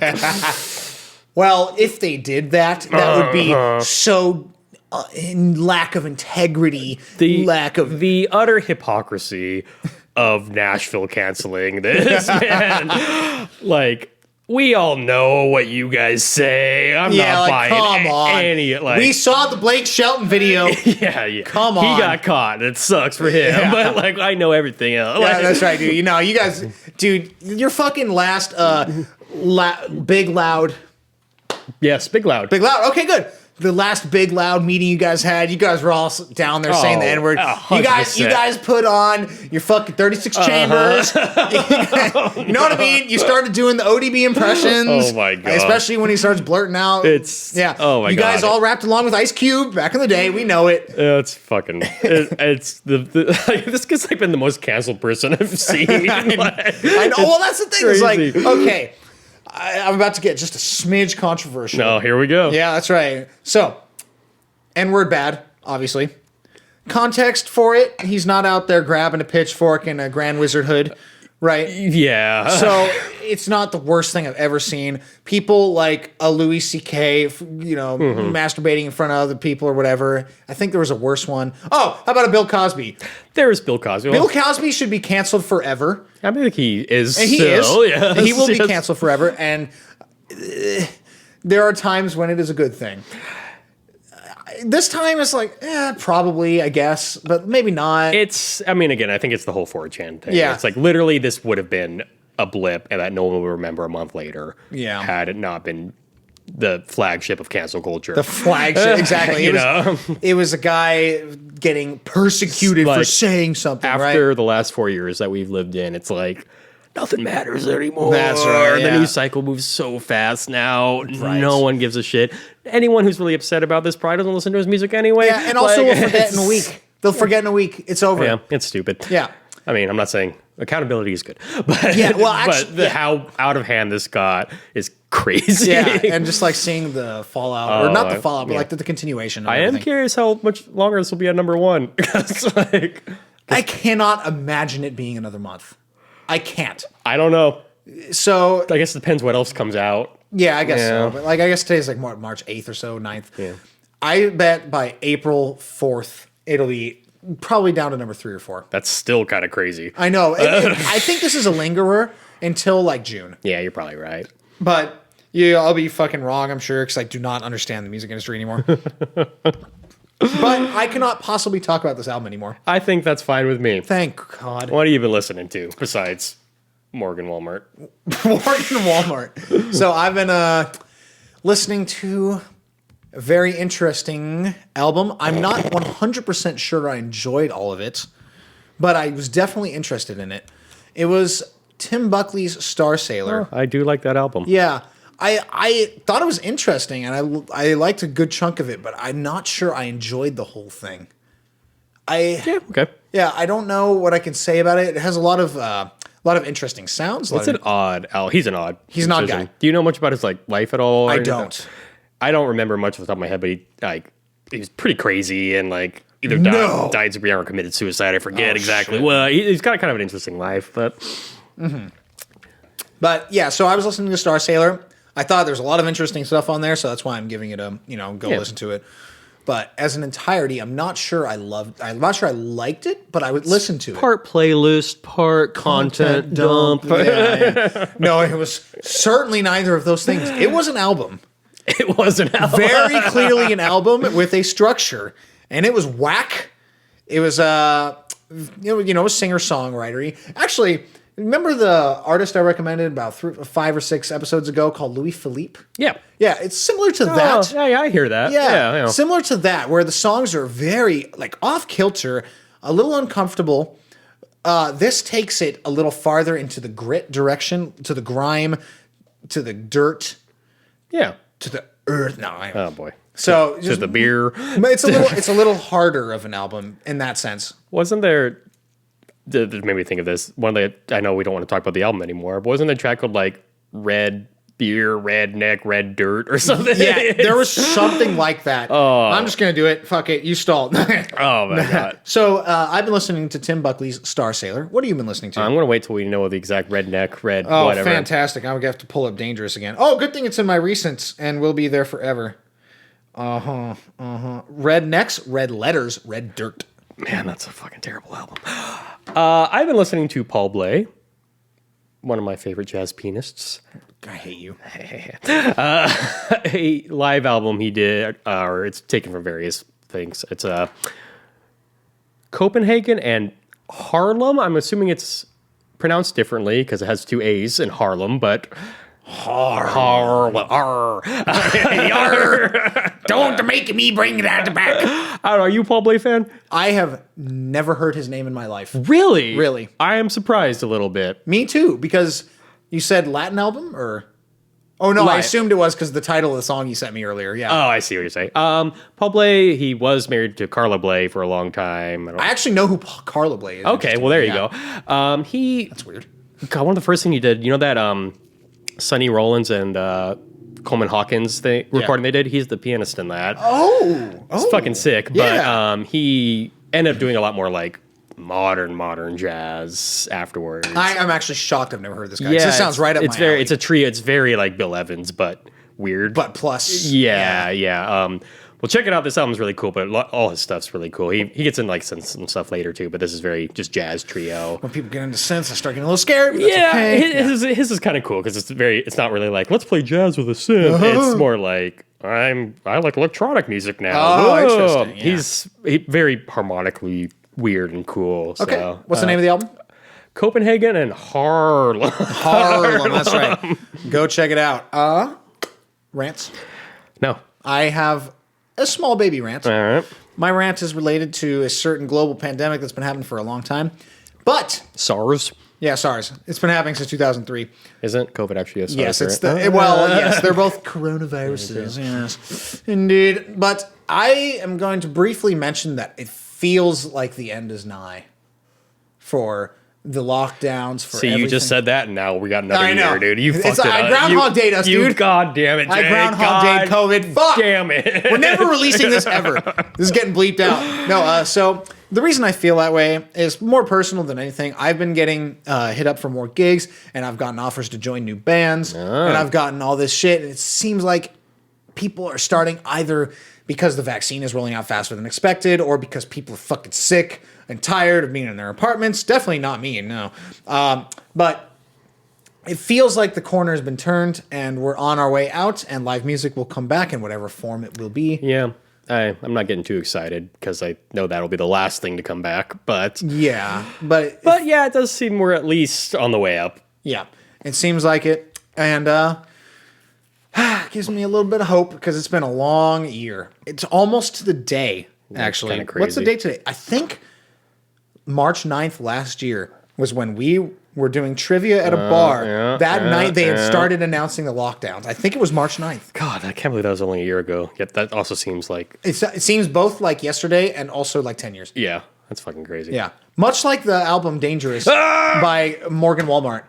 Well, if they did that, that would be so in lack of integrity, lack of... The utter hypocrisy of Nashville canceling this, man. Like, we all know what you guys say. I'm not buying come on. any. Like, we saw the Blake Shelton video. yeah. Come on. He got caught. It sucks for him. Yeah. But, like, I know everything else. Yeah, Like, that's right, dude. You know, you guys... Dude, your fucking last Big Loud... yes, Big Loud. Big Loud. Okay, good. The last Big Loud meeting you guys had, you guys were all down there saying the N-word. 100%. You guys put on your fucking 36 chambers. You know what I mean? You started doing the ODB impressions. Oh my God. Especially when he starts blurting out. Oh my You guys God. all rapped along with Ice Cube back in the day. We know it. It's fucking. It's like, this guy's like been the most canceled person I've seen. I know. Well, that's the thing. It's like, crazy. okay, I'm about to get just a smidge controversial. No, here we go. Yeah, that's right. So, N-word bad, obviously. Context for it, he's not out there grabbing a pitchfork in a Grand Wizard hood, right? Yeah. So, it's not the worst thing I've ever seen. People like a Louis C.K., masturbating in front of other people or whatever. I think there was a worse one. Oh, how about a Bill Cosby? There's Bill Cosby. Bill Cosby should be canceled forever. I think he is. And he still, is. Yes, He will be yes. canceled forever. And there are times when it is a good thing. This time it's like, probably, I guess, but maybe not. I mean, again, I think it's the whole 4chan thing. Yeah. It's like literally this would have been a blip and that no one will remember a month later. Yeah. Had it not been the flagship of cancel culture. The flagship, exactly. It was a guy getting persecuted for Like, saying something, After right? the last 4 years that we've lived in, it's like nothing matters anymore. That's right, The yeah. news cycle moves so fast now. No one gives a shit. Anyone who's really upset about this probably doesn't listen to his music anyway. Yeah, and also Like, we'll forget in a week. They'll forget in a week. It's over. Yeah, it's stupid. Yeah. I mean, I'm not saying accountability is good, but Yeah, well, actually, but how out of hand this got is crazy. Yeah, and just like seeing the fallout, or not the fallout, but yeah. like the continuation of I am everything. curious how much longer this will be at number one. Because like, I cannot imagine it being another month. I can't. I don't know. So I guess it depends what else comes out. yeah, I guess Yeah. so. But like, I guess today's like March 8th or so, 9th. Yeah. I bet by April 4th, it'll be probably down to number 3 or 4. That's still kind of crazy. I know. I think this is a lingerer until like June. Yeah, you're probably right. But yeah, I'll be fucking wrong, I'm sure, because I do not understand the music industry anymore. But I cannot possibly talk about this album anymore. I think that's fine with me. Thank God. What are you even listening to besides Morgan Walmart? Morgan Walmart. So I've been listening to a very interesting album. I'm not 100% sure I enjoyed all of it, but I was definitely interested in it. It was Tim Buckley's Star Sailor. I do like that album. Yeah. I thought it was interesting, and I liked a good chunk of it, but I'm not sure I enjoyed the whole thing. Yeah, okay. Yeah, I don't know what I can say about it. It has a lot of interesting sounds. It's an odd album. He's an odd. He's an odd musician. guy. Do you know much about his like life at all? or I anything? don't. I don't remember much off the top of my head, but he was pretty crazy and like either No. died super young or committed suicide. I forget Oh, exactly. shit. Well, he's got kind of an interesting life, but But yeah, so I was listening to Star Sailor. I thought there's a lot of interesting stuff on there, so that's why I'm giving it a go Yeah. listen to it. But as an entirety, I'm not sure I liked it, but I would listen to it. part playlist, part content dump. Yeah. No, it was certainly neither of those things. It was an album. It was an album. Very clearly an album with a structure, and it was whack. It was a singer-songwritery. Actually, remember the artist I recommended about 5 or 6 episodes ago called Louis Philippe? Yeah. Yeah, it's similar to that. Oh, yeah, I hear that. Yeah, similar to that, where the songs are very like off kilter, a little uncomfortable. This takes it a little farther into the grit direction, to the grime, to the dirt, Yeah. to the earth. Oh boy. So to just, the beer. it's a little harder of an album in that sense. Wasn't there? That made me think of this. One of the I know we don't want to talk about the album anymore. But wasn't the track called like Red Beer, Red Neck, Red Dirt, or something? Yeah, there was something like that. I'm just gonna do it. Fuck it, you stalled. Oh my god! So I've been listening to Tim Buckley's Star Sailor. What have you been listening to? I'm gonna wait till we know the exact redneck, red, Oh, whatever. fantastic! I'm gonna have to pull up Dangerous again. Oh, good thing it's in my recents and will be there forever. Red Necks, Red Letters, Red Dirt. Man, that's a fucking terrible album. I've been listening to Paul Bley, one of my favorite jazz pianists. I hate you. A live album he did, or it's taken from various things. It's Copenhagen and Harlem. I'm assuming it's pronounced differently because it has two A's in Harlem, but Harlem. Don't make me bring that back. I don't know. Are you a Paul Bley fan? I have never heard his name in my life. Really? Really. I am surprised a little bit. Me too, because you said Latin album or... Oh, no, I Live. assumed it was because the title of the song you sent me earlier. Yeah. Oh, I see what you're saying. Paul Bley, he was married to Carla Bley for a long time. I actually know who Carla Bley is. Okay, well, there you Yeah. go. That's weird. God, one of the first things he did, you know that Sonny Rollins and Coleman Hawkins recording they did? He's the pianist in that. It's fucking sick. Yeah. But he ended up doing a lot more like modern jazz afterwards. I'm actually shocked I've never heard this guy. Yeah, this sounds right up my alley. It's a trio. It's very like Bill Evans, but weird. But plus. Yeah. Well, check it out. This album's really cool, but all his stuff's really cool. He gets in like some stuff later too, but this is very just jazz trio. When people get into synths, I start getting a little scared. But Yeah, that's okay. his is kind of cool because it's not really like let's play jazz with a synth. It's more like I like electronic music now. Oh, Whoa. interesting. Yeah. He's very harmonically weird and cool. Okay. So, What's the name of the album? Copenhagen and Harlem. Harlem. That's right. Go check it out. Rants. No. I have a small baby rant. All right. My rant is related to a certain global pandemic that's been happening for a long time. But, SARS. yeah, SARS. It's been happening since 2003. Isn't COVID actually a SARS? Yes, it's right? yes, they're both coronaviruses. Yes, indeed. But I am going to briefly mention that it feels like the end is nigh for the lockdowns. For See, everything. you just said that, and now we got another I know. year, dude. You fucked it I up. Groundhog Dayed us, you dude. God damn it, Jake. I Groundhog Dayed COVID. Fuck. Damn it. We're never releasing this ever. This is getting bleeped out. No, so the reason I feel that way is more personal than anything. I've been getting hit up for more gigs, and I've gotten offers to join new bands, and I've gotten all this shit. And it seems like people are starting either because the vaccine is rolling out faster than expected, or because people are fucking sick and tired of being in their apartments. Definitely not me, no. But it feels like the corner has been turned, and we're on our way out, and live music will come back in whatever form it will be. Yeah. I'm not getting too excited because I know that'll be the last thing to come back. But Yeah, but yeah, it does seem we're at least on the way up. yeah, it seems like it, and gives me a little bit of hope because it's been a long year. It's almost to the day, actually. kinda What's the crazy. date today? I think March 9th last year was when we were doing trivia at a bar. That night they had started announcing the lockdowns. I think it was March 9th. God, I can't believe that was only a year ago. Yet that also seems like It seems both like yesterday and also like 10 years. yeah, that's fucking crazy. Yeah. Much like the album Dangerous by Morgan Wallen.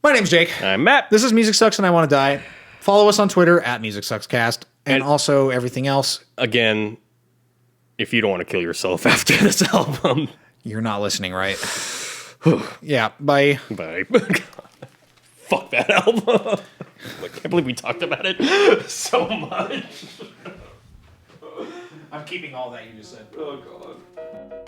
My name's Jake. I'm Matt. This is Music Sucks and I Want to Die. Follow us on Twitter at Music Sucks Cast and also everything else. Again, if you don't want to kill yourself after this album, You're not listening, right? Yeah, bye. bye. Fuck that album. I can't believe we talked about it so much. I'm keeping all that you just said. Oh god.